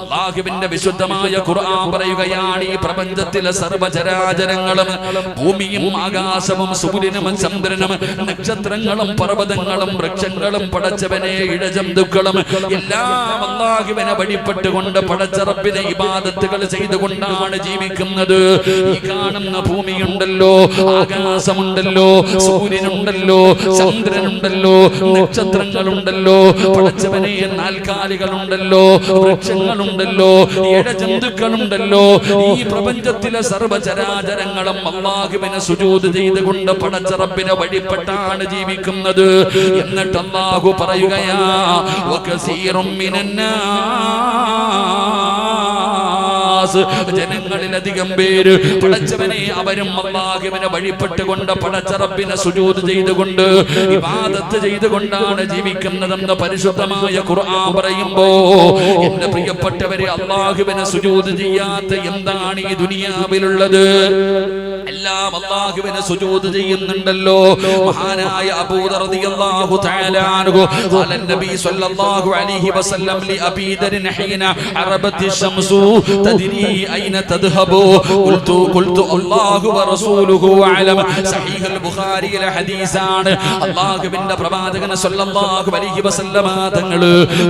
അല്ലാഹുവിന്റെ വിശുദ്ധമായ ഖുർആൻ പറയുകയാണ്, ഈ പ്രപഞ്ചത്തിലെ സർവ്വചരാചരങ്ങളും ഭൂമിയും ആകാശവും സൂര്യനും ചന്ദ്രനും നക്ഷത്രങ്ങളും പർവ്വതങ്ങളും വൃക്ഷങ്ങളും പടച്ചവനെ ഇഴജന്തുക്കളും എല്ലാം അല്ലാഹുവിനെ വഴിപ്പെട്ടുകൊണ്ട് പടച്ച റബ്ബിനെ ഇബാദത്തുകൾ ചെയ്തുകൊണ്ടാണ് ജീവിക്കുന്നത്. ഈ കാണുന്ന ഭൂമിയുണ്ടല്ലോ, ആകാശമുണ്ടല്ലോ, സൂര്യനുണ്ടല്ലോ, ചന്ദ്രനുണ്ടല്ലോ, നക്ഷത്രങ്ങളുണ്ടല്ലോ, പടച്ചവനെ നാൽക്കാലികളുണ്ടല്ലോ, വൃക്ഷങ്ങളുണ്ടല്ലോ, ഇഴജന്തുക്കളുണ്ടല്ലോ, ഈ പ്രപഞ്ചത്തിലെ സർവ്വചരാചരങ്ങളും അല്ലാഹുവിനെ സുജൂദ് ചെയ്തുകൊണ്ട് പടച്ച റബ്ബിനെ വഴിപ്പെട്ടാണ് ജീവിക്കുന്നത്. എന്നിട്ട് അല്ലാഹു പറയുകയാ, വകസീറും മിനന്നാസ്, ജനങ്ങളിലധികം പേര് പടച്ചവനെ അവരും അല്ലാഹുവിനെ വഴിപ്പെട്ടുകൊണ്ട് പടച്ച റബ്ബിനെ സുജൂദ് ചെയ്തുകൊണ്ട് ഇബാദത്ത് ചെയ്തുകൊണ്ടാണ് ജീവിക്കുന്നതെന്ന് പരിശുദ്ധമായ ഖുർആൻ പറയുമ്പോ, എന്റെ പ്രിയപ്പെട്ടവരെ, അല്ലാഹുവിനെ സുജൂദ് ചെയ്യാത്ത എന്താണ് ഈ ദുനിയാവിലുള്ളത്? എല്ലാം അല്ലാഹുവിനെ സുജൂദ് ചെയ്യുന്നുണ്ടല്ലോ. മഹാനായ അബൂ ദർ റളിയല്ലാഹു തആല അൻഹു ഖാല നബി സ്വല്ലല്ലാഹു അലൈഹി വസല്ലം ലി അബീ ദർ ഹീന അറബത്തി ശംസു തദ്രി ഐന തദ്ഹബു ഖുൽതു അല്ലാഹു വറസൂലുഹു അലം. സഹീഹുൽ ബുഖാരിയിലെ ഹദീസാണ്. അല്ലാഹുവിന്റെ പ്രവാചകൻ സ്വല്ലല്ലാഹു അലൈഹി വസല്ലം തങ്ങൾ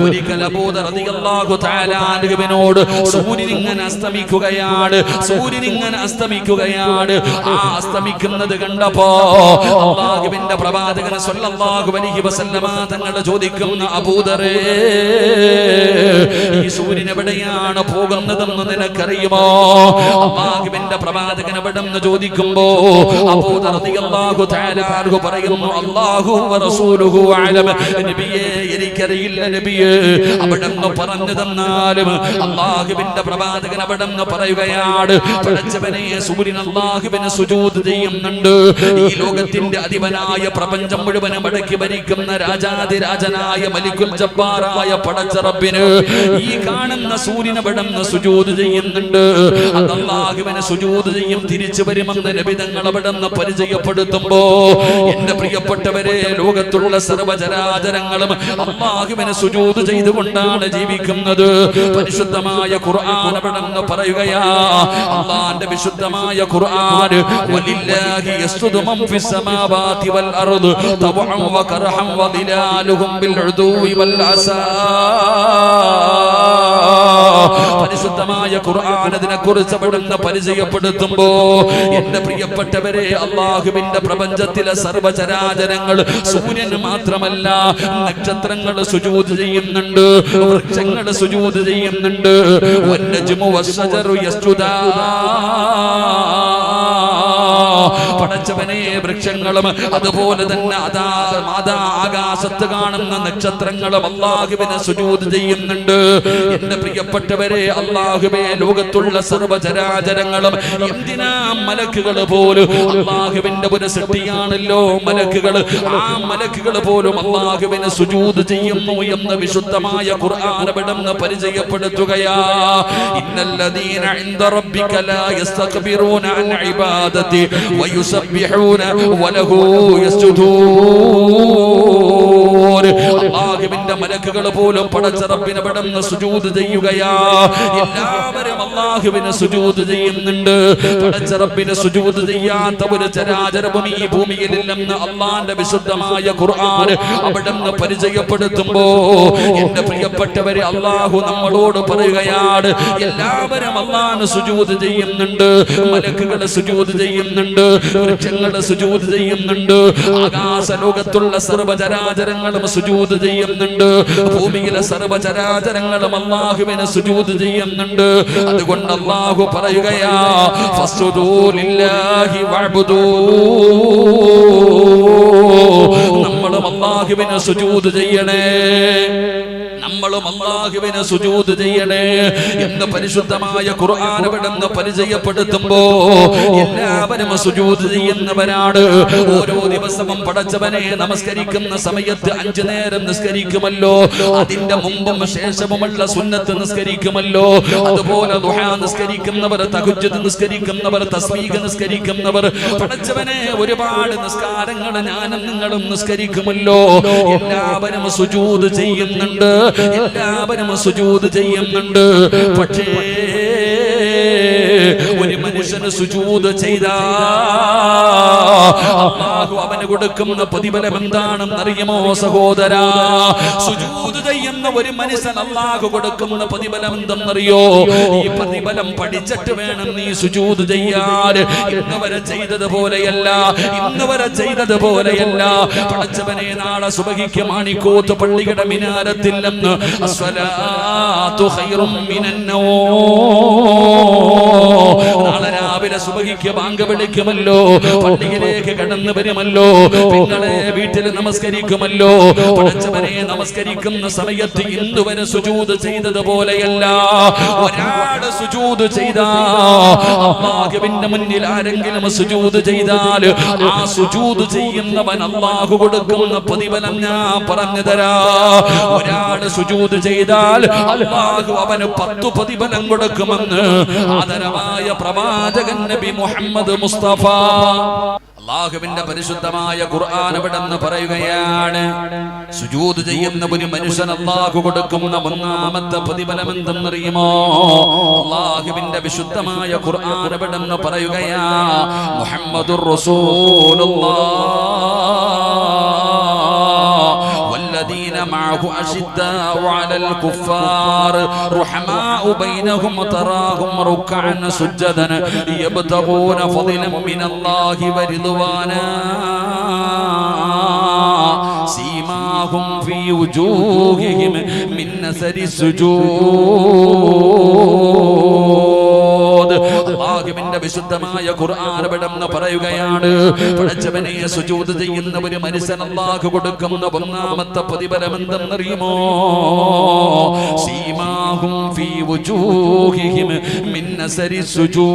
ഒരിക്കൽ അബൂ ദർ റളിയല്ലാഹു തആല അൻഹുവിനോട്, സൂര്യൻ ഇങ്ങനെ അസ്തമിക്കുകയാണ്, സൂര്യൻ ഇങ്ങനെ അസ്തമിക്കുകയാണ്, ആ അസ്തമിക്കുന്നത് കണ്ടപ്പോ അല്ലാഹുവിന്റെ പ്രവാചകൻ സ്വല്ലല്ലാഹു അലൈഹി വസല്ലം തങ്ങൾ ചോദിക്കുന്ന, അബൂ ദറേ, ഈ സൂര്യൻ എവിടെയാണ് പോകുന്നതെന്ന് നിനക്കറിയുമോ? അല്ലാഹുവിന്റെ പ്രവാചകൻ എവിടെന്ന് ചോദിക്കുമ്പോ അബൂ ദർ റളിയല്ലാഹു തആല അൻഹു പറയുന്നു, അല്ലാഹു വറസൂലുഹു അലം. നബിയേ, എനിക്കറിയില്ല നബിയേ. അവിടെന്ന് പറഞ്ഞു തന്നാലും അല്ലാഹുവിന്റെ പ്രവാചകൻ അവിടെന്ന് പറയുകയാണ്, പടച്ചവനെ, സൂര്യൻ അല്ലാഹുവിനെ സുജൂദ് ചെയ്യുന്നുണ്ട്. ഈ ലോകത്തിന്റെ അധിപനായ പ്രപഞ്ചം മുഴുവനും അടക്കി ഭരിക്കുന്ന രാജാതിരാജനായ മലിക്കുൽ ജബ്ബാറായ പടച്ച റബ്ബിന് ഈ കാണുന്ന സൂര്യൻ അവിടെന്ന് സുജൂദ് ചെയ്യുന്നുണ്ട്. അത് അല്ലാഹുവിനെ സുജൂദ് ചെയ്യും, തിരിച്ചു വരുമെന്ന് നബി തങ്ങൾ അവിടെന്ന് പരിചയപ്പെടുത്തുമ്പോ, എന്റെ പ്രിയപ്പെട്ടവരെ, ലോകത്തുള്ള സർവ്വചരാചരങ്ങളും അല്ലാഹുവിനെ സുജൂദ് ചെയ്തുകൊണ്ടാണ് ജീവിക്കുന്നത്. പരിശുദ്ധമായ ഖുർആൻ അവിടെന്ന് പറയുകയാ, അല്ലാഹുവിന്റെ വിശുദ്ധമായ ഖുർആൻ, വലില്ലാഹി യസ്ജുദു മൻ ഫിസ് സമാവാതി വൽ അർദ് തവഅൻ വകർഹൻ വദിലാലുഹും ബിൽ ഉദൂവി വൽ അസാ. പരിശുദ്ധമായ ഖുർആൻ അതിനെക്കുറിച്ച് അവിടുന്ന് പരിചയപ്പെടുത്തുമ്പോ, എന്റെ പ്രിയപ്പെട്ടവരെ, അല്ലാഹുവിന്റെ പ്രപഞ്ചത്തിലെ സർവ്വചരാചരങ്ങൾ, സൂര്യന് മാത്രമല്ല, നക്ഷത്രങ്ങൾ സുജൂദ് ചെയ്യുന്നുണ്ട്, വൃക്ഷങ്ങൾ സുജൂദ് ചെയ്യുന്നുണ്ട്. വന്നജ്മു വസ്സജറു യസ്ജുദാ. പടച്ചവനെ, വൃക്ഷങ്ങളും അതുപോലെ തന്നെ ആകാശത്ത് കാണുന്ന നക്ഷത്രങ്ങളും അല്ലാഹുവിനെ സുജൂദ് ചെയ്യുന്നുണ്ട്. എന്റെ പ്രിയപ്പെട്ടവരെ, അല്ലാഹുവേ, ലോകത്തുള്ള സർവ്വചരാചരങ്ങളും, എന്തിനാ മലക്കുകൾ പോലും, അല്ലാഹുവിന്റെ ഒരു സൃഷ്ടിയാണല്ലോ മലക്കുകൾ, ആ മലക്കുകൾ പോലും അല്ലാഹുവിനെ സുജൂദ് ചെയ്യുന്നു എന്ന് വിശുദ്ധമായ ഖുർആൻ അവിടുന്ന് പരിചയപ്പെടുത്തുകയാ. ഇന്നല്ലദീന ഇൻദ റബ്ബിക ലാ യസ്തക്ബിറൂന അൻ ഇബാദതി വയുസബ്ബിഹൂന വലഹു യസ്ജുദൂൻ. അല്ലാഹുവിന്റെ മലക്കുകൾ പോലും പടച്ച റബ്ബിനെ അവിടുന്ന് സുജൂദ് ചെയ്യുകയാ. എല്ലാവരും അല്ലാഹുവിനെ സുജൂദ് ചെയ്യുന്നുണ്ട്. പടച്ച റബ്ബിനെ സുജൂദ് ചെയ്യാത്ത ഒരു ചരാചരവും ഈ ഭൂമിയിലില്ലെന്ന് അല്ലാഹുവിന്റെ വിശുദ്ധമായ ഖുർആൻ അവിടുന്ന് പരിചയപ്പെടുത്തുമ്പോ, എന്റെ പ്രിയപ്പെട്ടവരെ, അല്ലാഹു നമ്മളോട് പറയുകയാണ്, എല്ലാവരും അല്ലാഹുവിനെ സുജൂദ് ചെയ്യുന്നുണ്ട്. മലക്കുകൾ സുജൂദ് ചെയ്യുന്നുണ്ട്, വൃക്ഷങ്ങൾ സുജൂദ് ചെയ്യുന്നുണ്ട്, ആകാശ ലോകത്തുള്ള സർവ്വചരാചരങ്ങളും സുജൂദ് ചെയ്യുന്നുണ്ട്, ഭൂമിയിലെ സർവ്വചരാചരങ്ങളും അല്ലാഹുവിനെ സുജൂദ് ചെയ്യുന്നുണ്ട്. അതുകൊണ്ട് അല്ലാഹു പറയുകയാ, ഫസ്ജുദൂ ലില്ലാഹി വഅബ്ദൂ. നമ്മളും അല്ലാഹുവിനെ സുജൂദ് ചെയ്യണേ, നമ്മളും അല്ലാഹുവിനെ സുജൂദ് ചെയ്യണേ എന്ന് പരിശുദ്ധമായ ഖുർആൻ അവിടുന്ന് പരിചയപ്പെടുത്തുമ്പോ, എല്ലാവരും സുജൂദ് ചെയ്യുന്നവരാണ്. ഓരോ ദിവസവും പടച്ചവനെ നമസ്കരിക്കുന്ന സമയത്ത് 5 നേരം നിസ്കരിക്കുമല്ലോ, അതിന്റെ മുമ്പും ശേഷവുമുള്ള സുന്നത്ത് നിസ്കരിക്കുമല്ലോ. അതുപോലെ ദുഹാ നിസ്കരിക്കുന്നവർ, തഹജ്ജുദ് നിസ്കരിക്കുന്നവർ, തസ്ബീഹ് നിസ്കരിക്കുന്നവർ, പടച്ചവനെ ഒരുപാട് നിസ്കാരങ്ങൾ ഞാനും നിങ്ങളും നിസ്കരിക്കുമല്ലോ. എല്ലാവരും സുജൂദ് ചെയ്യുന്നുണ്ട്. എല്ലാവരും സുജൂദ് ചെയ്യുന്നുണ്ട്. പക്ഷേ ഒരു മനുഷ്യന് സുജൂദ് ചെയ്താൽ അല്ലാഹു അവന് കൊടുക്കുന്ന പ്രതിഫലം എന്താണെന്ന് അറിയുമോ സഹോദരാ? സുജൂദ് ചെയ്യുന്ന ഒരു മനുഷ്യൻ അല്ലാഹു കൊടുക്കുന്ന പ്രതിഫലം എന്തെന്നറിയോ? ഈ പ്രതിഫലം പഠിച്ചിട്ട് വേണം നീ സുജൂദ് ചെയ്യാൻ. ഇന്നുവരെ ചെയ്തതുപോലെയല്ല, ഇന്നുവരെ ചെയ്തതുപോലെയല്ല. പടച്ചവനെ, നാളെ സുബഹിക്ക് മാണിക്കോത്ത് പള്ളിയുടെ മിനാരത്തിൽ നിന്ന് അസ്സലാത്തു ഖൈറും മിനന്നൗം, നാളെ രാവിലെ സുബഹിക്ക് ബാങ്ക് വിളിക്കുമല്ലോ, പള്ളിയിലേക്ക് കടന്നു വരുമല്ലോ, നിങ്ങളെ വീട്ടിൽ നമസ്കരിക്കുമല്ലോ. പടച്ചവനെ, നമസ്കരിക്കുന്ന സമയത്ത് ഇന്നുവരെ സുജൂദ് ചെയ്തതുപോലെയല്ല. ഒരാള് സുജൂദ് ചെയ്താ അല്ലാഹുവിന്റെ മുന്നിൽ ആരെങ്കിലും സുജൂദ് ചെയ്താൽ ആ സുജൂദ് ചെയ്യുന്നവൻ അല്ലാഹു കൊടുക്കുന്ന പ്രതിഫലം ഞാൻ പറഞ്ഞു തരാ. ഒരാള് സുജൂദ് ചെയ്താൽ അല്ലാഹു അവന് 10 പ്രതിഫലം കൊടുക്കുമെന്ന് ആദരവായ പ്രവാചകൻ നബി മുഹമ്മദ് മുസ്തഫ. അല്ലാഹുവിന്റെ പരിശുദ്ധമായ ഖുർആൻ ഇവിടെന്ന് പറയുകയാണ്, സുജൂദ് ചെയ്യുന്ന ഒരു മനുഷ്യൻ അല്ലാഹു കൊടുക്കുന്ന ഒന്നാമത്തെ പ്രതിഫലം എന്തെന്നറിയുമോ? അല്ലാഹുവിന്റെ വിശുദ്ധമായ ഖുർആൻ ഇവിടെന്ന് പറയുകയാ, മുഹമ്മദുർ റസൂലുള്ളാഹ് والذين معه أشداء على الكفار رحماء بينهم تراهم ركعا سجدا يبتغون فضلا من الله ورضوانا سيماهم في وجوههم من أثر السجود. അല്ലാഹുവിന്റെ വിശുദ്ധമായ ഖുർആൻ ഇവിടെന്ന് പറയുകയാണ്, പടച്ചവനെ, സുജൂദ് ചെയ്യുന്ന ഒരു മനുഷ്യൻ അല്ലാഹു കൊടുക്കുന്ന ഒന്നാമത്തെ പ്രതിഫലം എന്തെന്നറിയുമോ? സീമാഹും ഫീ വുജൂഹിഹിം മിൻ അസരി സുജൂദ്.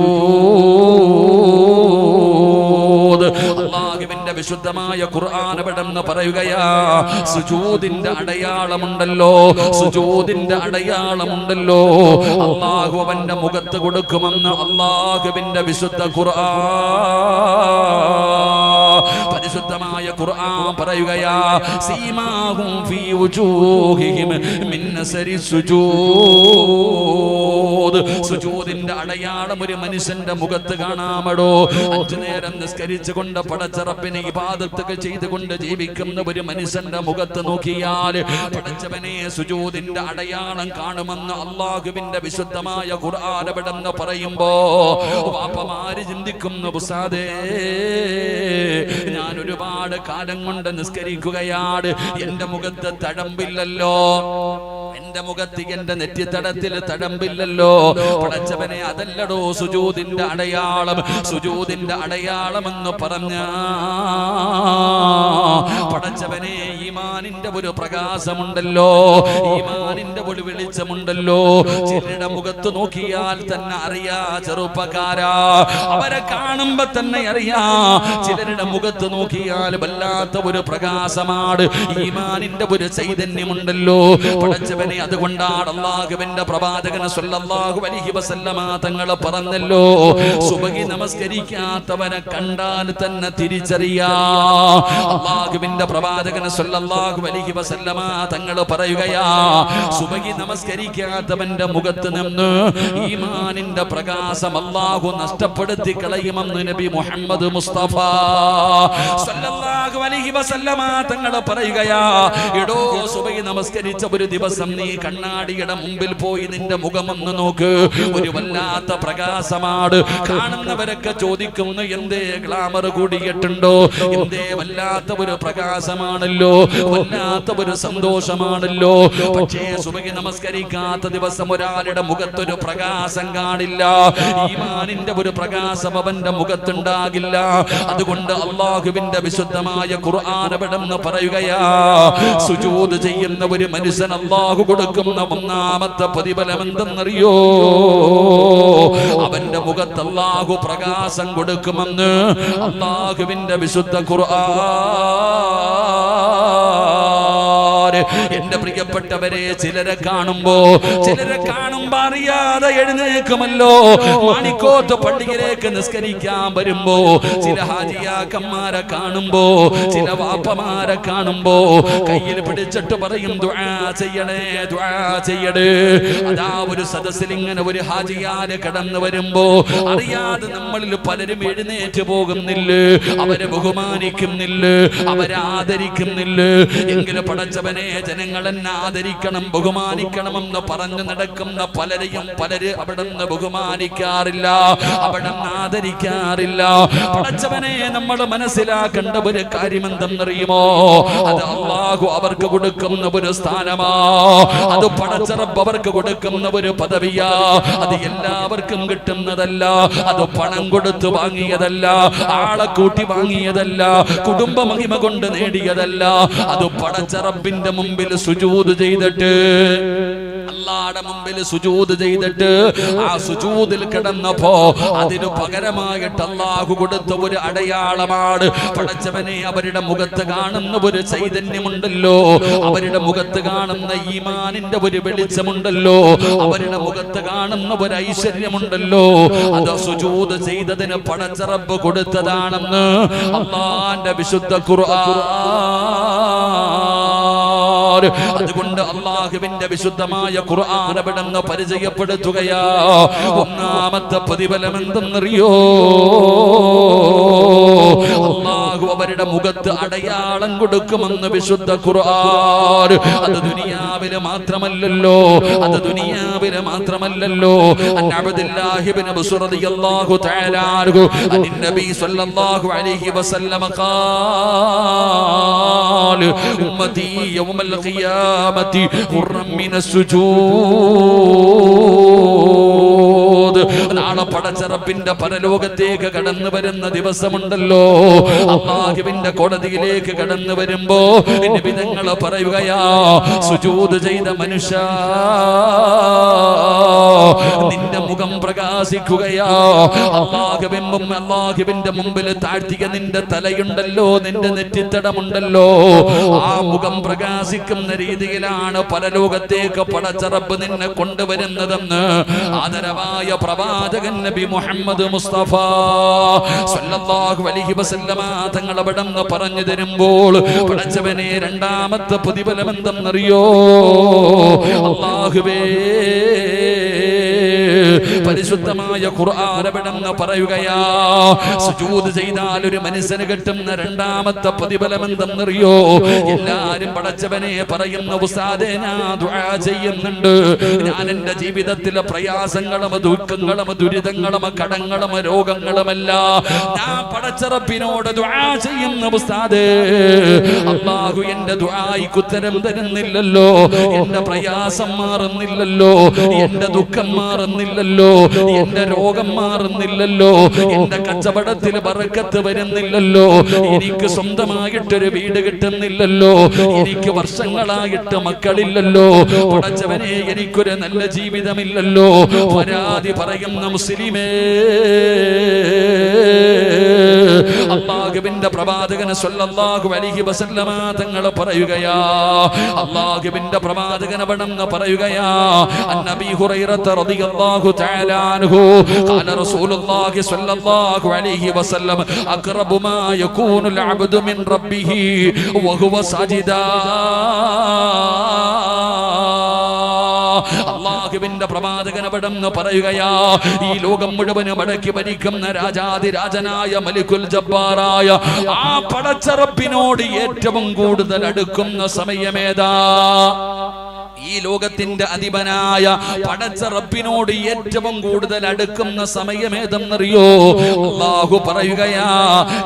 അല്ലാഹുവിന്റെ വിശുദ്ധമായ ഖുർആൻ ഇവിടെന്ന് പറയുകയാ, സുജൂദിന്റെ അടയാളമുണ്ടല്ലോ, സുജൂദിന്റെ അടയാളമുണ്ടല്ലോ, അല്ലാഹു അവന്റെ മുഖത്ത് കൊടുക്കുമെന്ന് അല്ലാഹുവിന്റെ വിശുദ്ധ ഖുർആൻ, പരിശുദ്ധമായ ഖുർആൻ പറയുകയാ, സീമാഹും ഫീ വുജൂഹിഹിം മിൻ അസരി സുജൂദ്. സുജൂദിന്റെ അടയാളം ഒരു മനുഷ്യന്റെ മുഖത്ത് കാണാമടോ. 5 നേരം നിസ്കരിച്ചുകൊണ്ട് പടച്ചറപ്പിനെ ഇബാദത്ത് ചെയ്തുകൊണ്ട് ജീവിക്കുന്ന ഒരു മനുഷ്യന്റെ മുഖത്ത് നോക്കിയാൽ പടച്ചവനെ, സുജൂദിന്റെ അടയാളം കാണുമെന്ന് അല്ലാഹുവിന്റെ വിശുദ്ധമായ ഖുർആൻ ഇവിടെന്ന് പറയുമ്പോ വാപ്പമാര് ചിന്തിക്കുന്നു, ഉസ്താദേ, ഞാൻ ഒരുപാട് കാലം കൊണ്ട് നിസ്കരിക്കുകയാണ്, എന്റെ മുഖത്ത് തഴമ്പില്ലല്ലോ, എന്റെ മുഖത്ത് എന്റെ നെറ്റിത്തടത്തിൽ തഴമ്പില്ലല്ലോ. പടച്ചവനെ, അതല്ലടോ സുജൂദിന്റെ അടയാളം. സുജൂദിന്റെ അടയാളം എന്ന് പറഞ്ഞ പടച്ചവനെ, ഈമാനിന്റെ ഒരു പ്രകാശമുണ്ടല്ലോ, ഈമാനിന്റെ ഒരു വെളിച്ചമുണ്ടല്ലോ. ചിലരുടെ മുഖത്ത് നോക്കിയാൽ തന്നെ അറിയാ ചെറുപ്പക്കാരാ, അവരെ കാണുമ്പോ തന്നെ അറിയാ. ചിലരുടെ മുഖത്ത് നോക്കിയാൽ വല്ലാത്ത ഒരു പ്രകാശമാണ്, ഈമാനിന്റെ ഒരു ചൈതന്യമുണ്ടല്ലോ. പടച്ചവനെ, അതുകൊണ്ടാണ് അല്ലാഹുവിന്റെ പ്രവാചകൻ സ്വല്ലല്ലാഹു അലൈഹി വസല്ലമ തങ്ങൾ പറഞ്ഞല്ലോ, സുബഹി നമസ്കരിക്കാത്തവനെ കണ്ടാൽ തന്നെ തിരിച്ചറിയാ. അല്ലാഹുവിന്റെ പ്രവാചകൻ സ്വല്ലല്ലാഹു അലൈഹി വസല്ലമ തങ്ങൾ പറയുകയാ, സുബഹി നമസ്കരിക്കാത്തവന്റെ മുഖത്ത് നിന്ന് ഈമാനിന്റെ പ്രകാശം അല്ലാഹു നഷ്ടപ്പെടുത്തി കളയുമെന്ന് നബി മുഹമ്മദ് മുസ്തഫ സ്വല്ലല്ലാഹു അലൈഹി വസല്ലമ തങ്ങൾ പറയുകയാ, എടോ, സുബഹി നമസ്കരിച്ച ഒരു ദിവസം നീ കണ്ണാടിയുടെ മുമ്പിൽ പോയി നിന്റെ മുഖമൊന്ന് നോക്ക്, ഒരു വല്ലാത്ത പ്രകാശമാണ്. കാണുന്നവരൊക്കെ ചോദിക്കുന്നു, എന്തേ ഗ്ലാമർ കൂടിയിട്ടുണ്ടോ, എന്തേ വല്ലാത്ത ഒരു പ്രകാശമാണല്ലോ, വല്ലാത്ത ഒരു സന്തോഷമാണല്ലോ. പക്ഷേ സുബഹി നമസ്കരിക്കാത്ത ദിവസം ഒരാളുടെ മുഖത്തൊരു പ്രകാശം കാണില്ല, ഈമാനിന്റെ ഒരു പ്രകാശം അവന്റെ മുഖത്തുണ്ടാകില്ല. അതുകൊണ്ട് അല്ലാഹുവിന്റെ വിശുദ്ധമായ ഖുർആൻ ഇവിടെന്ന് പറയുകയാ, സുജൂദ് ചെയ്യുന്ന ഒരു മനുഷ്യൻ അല്ലാഹു കൊടുക്കുന്ന ഒന്നാമത്തെ പ്രതിഫലം എന്തെന്നറിയോ? അവന്റെ മുഖത്ത് അല്ലാഹു പ്രകാശം കൊടുക്കുമെന്ന് അല്ലാഹുവിന്റെ വിശുദ്ധ ഖുർആൻ. എന്റെ പ്രിയപ്പെട്ടവരെ, ചിലരെ കാണുമ്പോ കാണുമ്പോ അറിയാതെ എഴുന്നേക്കുമല്ലോ. മാണിക്കോത്ത് പള്ളിയിലേക്ക് നിസ്കരിക്കാൻ വരുമ്പോ ചില ഹാജിയാക്കന്മാരെ കാണുമ്പോ, ചില വാപ്പമാരെ കാണുമ്പോ കയ്യിൽ പിടിച്ചിട്ട് പറയും ദുആ ചെയ്യണേ, ദുആ ചെയ്യണേ. അതാ ഒരു സദസ്സിൽ ഇങ്ങനെ ഒരു ഹാജിയാര് കടന്നു വരുമ്പോ അറിയാതെ നമ്മളിൽ പലരും എഴുന്നേറ്റ് പോകുന്നില്ല, അവരെ ബഹുമാനിക്കുന്നില്ല, അവരെ ആദരിക്കുന്നില്ല. എങ്കിലും പടച്ചവനെ ജനങ്ങൾ എന്നെ ആദരിക്കണം, ബഹുമാനിക്കണമെന്ന് പറഞ്ഞു നടക്കുന്ന പലരെയും പലര് അവിടുന്ന് ബഹുമാനിക്കാറില്ല, അവിടുന്ന് ആദരിക്കാറില്ല. പടച്ചവനെ നമ്മൾ മനസ്സിലാക്കേണ്ട ഒരു കാര്യം എന്തെന്നറിയുമോ? അത് അല്ലാഹു അവർക്ക് കൊടുക്കുന്ന ഒരു സ്ഥാനമാ, അത് പടച്ച റബ്ബ് അവർക്ക് കൊടുക്കുന്ന ഒരു പദവിയാ. അത് എല്ലാവർക്കും കിട്ടുന്നതല്ല, അത് പണം കൊടുത്ത് വാങ്ങിയതല്ല, ആളെ കൂട്ടി വാങ്ങിയതല്ല, കുടുംബ മഹിമ കൊണ്ട് നേടിയതല്ല. അത് പടച്ച റബ്ബിന്റെ മുമ്പിൽ സുജൂദ് ചെയ്തിട്ട്, അല്ലാഹുവിന്റെ മുമ്പിൽ സുജൂദ് ചെയ്തിട്ട് ആ സുജൂദിൽ കിടന്നപ്പോ അതിനു പകരമായിട്ട് അല്ലാഹു കൊടുത്ത ഒരു അടയാളമാണ്. പടച്ചവനെ അവരുടെ മുഖത്ത് കാണുന്ന ഒരു ചൈതന്യമുണ്ടല്ലോ, അവരുടെ മുഖത്ത് കാണുന്ന ഈമാനിന്റെ ഒരു വെളിച്ചമുണ്ടല്ലോ, അവരുടെ മുഖത്ത് കാണുന്ന ഒരു ഐശ്വര്യമുണ്ടല്ലോ, അത് സുജൂദ് ചെയ്തതിന് പടച്ച റബ്ബ് കൊടുത്തതാണെന്ന് അല്ലാഹുവിന്റെ വിശുദ്ധ ഖുർആൻ. അതുകൊണ്ട് അല്ലാഹുവിന്റെ വിശുദ്ധമായ ഖുർആൻ അവിടുന്ന് പരിചയപ്പെടുത്തുകയാ. ഒന്നാമത്തെ പ്രതിഫലം എന്തെന്നറിയോ? അല്ലാഹു അവരുടെ മുഖത്ത് അടയാളം കൊടുക്കുമെന്ന് വിശുദ്ധ ഖുർആൻ. അത് ദുനിയാവിലെ മാത്രമല്ലല്ലോ, അത് ദുനിയാവിലെ മാത്രമല്ലല്ലോ. അബ്ദുല്ലാഹി ഇബ്നു ബുസ്ർ റളിയല്ലാഹു തആല അൻഹു അൻ നബി സ്വല്ലല്ലാഹു അലൈഹി വസല്ലം ഖാൽ ഉമ്മതി യൗമൽ ഖിയാമത്തി ഖുർറൻ മിനസ് സുജൂദ്. നാളെ പടച്ച റബ്ബിന്റെ പരലോകത്തേക്ക് കടന്നു വരുന്ന ദിവസമുണ്ടല്ലോ, അല്ലാഹുവിന്റെ കോടതിയിലേക്ക് കടന്നു വരുമ്പോ നബി തങ്ങൾ പറയുകയാ, സുജൂദ് ചെയ്ത മനുഷ്യ നിന്റെ മുഖം പ്രകാശിക്കുകയാ. അല്ലാഹുവിന്റെ മുമ്പിൽ താഴ്ത്തിയ നിന്റെ തലയുണ്ടല്ലോ, നിന്റെ നെറ്റിത്തടമുണ്ടല്ലോ, ആ മുഖം പ്രകാശിക്കുന്ന രീതിയിലാണ് പരലോകത്തേക്ക് പടച്ച റബ്ബ് നിന്നെ കൊണ്ടുവരുന്നതെന്ന് ആദരവായ പ്രവാചകൻ നബി മുഹമ്മദ് മുസ്തഫ സ്വല്ലല്ലാഹു അലൈഹി വസല്ലമ തങ്ങൾ അവിടുന്ന് പറഞ്ഞു തരുമ്പോൾ പടച്ചവനെ രണ്ടാമത്തെ പ്രതിഫലം എന്തെന്നറിയോ? അല്ലാഹുവേ പരിശുദ്ധമായ ഖുർആൻ അവിടുന്ന് പറയുകയാ, സുജൂദ് ചെയ്താൽ ഒരു മനുഷ്യന് കിട്ടുന്ന രണ്ടാമത്തെ പ്രതിഫലം എന്തെന്നറിയോ? എല്ലാരും പടച്ചവനെ പറയുന്ന ഉസ്താദേ ഞാൻ ദുആ ചെയ്യുന്നുണ്ട്, ഞാൻ എന്റെ ജീവിതത്തിലെ പ്രയാസങ്ങളും ദുഃഖങ്ങളും ദുരിതങ്ങളും കടങ്ങളും രോഗങ്ങളുമല്ല ഞാൻ പടച്ച റബ്ബിനോട് ദുആ ചെയ്യുന്ന ഉസ്താദേ, അല്ലാഹു എന്റെ ദുആയ്ക്ക് ഉത്തരം തരുന്നില്ലല്ലോ, എന്റെ പ്രയാസം മാറുന്നില്ലല്ലോ, എന്റെ ദുഃഖം മാറുന്നില്ലല്ലോ, എന്റെ രോഗം മാറുന്നില്ലല്ലോ, എന്റെ കച്ചവടത്തിൽ ബറക്കത്ത് വരുന്നില്ലല്ലോ, എനിക്ക് സ്വന്തമായിട്ടൊരു വീട് കിട്ടുന്നില്ലല്ലോ, എനിക്ക് വർഷങ്ങളായിട്ട് മക്കളില്ലല്ലോ, പടച്ചവനെ എനിക്കൊരു നല്ല ജീവിതമില്ലല്ലോ. പരാതി പറയുന്ന മുസ്ലിമേ, അല്ലാഹുവിന്റെ പ്രവാചകൻ സ്വല്ലല്ലാഹു അലൈഹി വസല്ലമ തങ്ങൾ പറയുകയാ, അല്ലാഹുവിന്റെ പ്രവാചകൻ അവിടുന്ന് പറയുകയാ, അന്നബി ഹുറൈറ റളിയല്ലാഹു തആല അൻഹു ഖാല റസൂലുള്ളാഹി സ്വല്ലല്ലാഹു അലൈഹി വസല്ലം അഖറബു മാ യകൂനുൽ അബ്ദു മിൻ റബ്ബിഹി വഹുവ സാജിദാ. അല്ലാഹുവിന്റെ പ്രവാചകൻ അവിടുന്ന് പറയുകയാ, ഈ ലോകം മുഴുവനും അടക്കി ഭരിക്കുന്ന രാജാതിരാജനായ മലിക്കുൽ ജബ്ബാറായ ആ പടച്ച റബ്ബിനോട് ഏറ്റവും കൂടുതൽ അടുക്കുന്ന സമയമേതാ? ഈ ലോകത്തിന്റെ അധിപനായ പടച്ച റബ്ബിനോട് ഏറ്റവും കൂടുതൽ അടുക്കുന്ന സമയമേതെന്നറിയോ? അല്ലാഹു പറയുകയാ,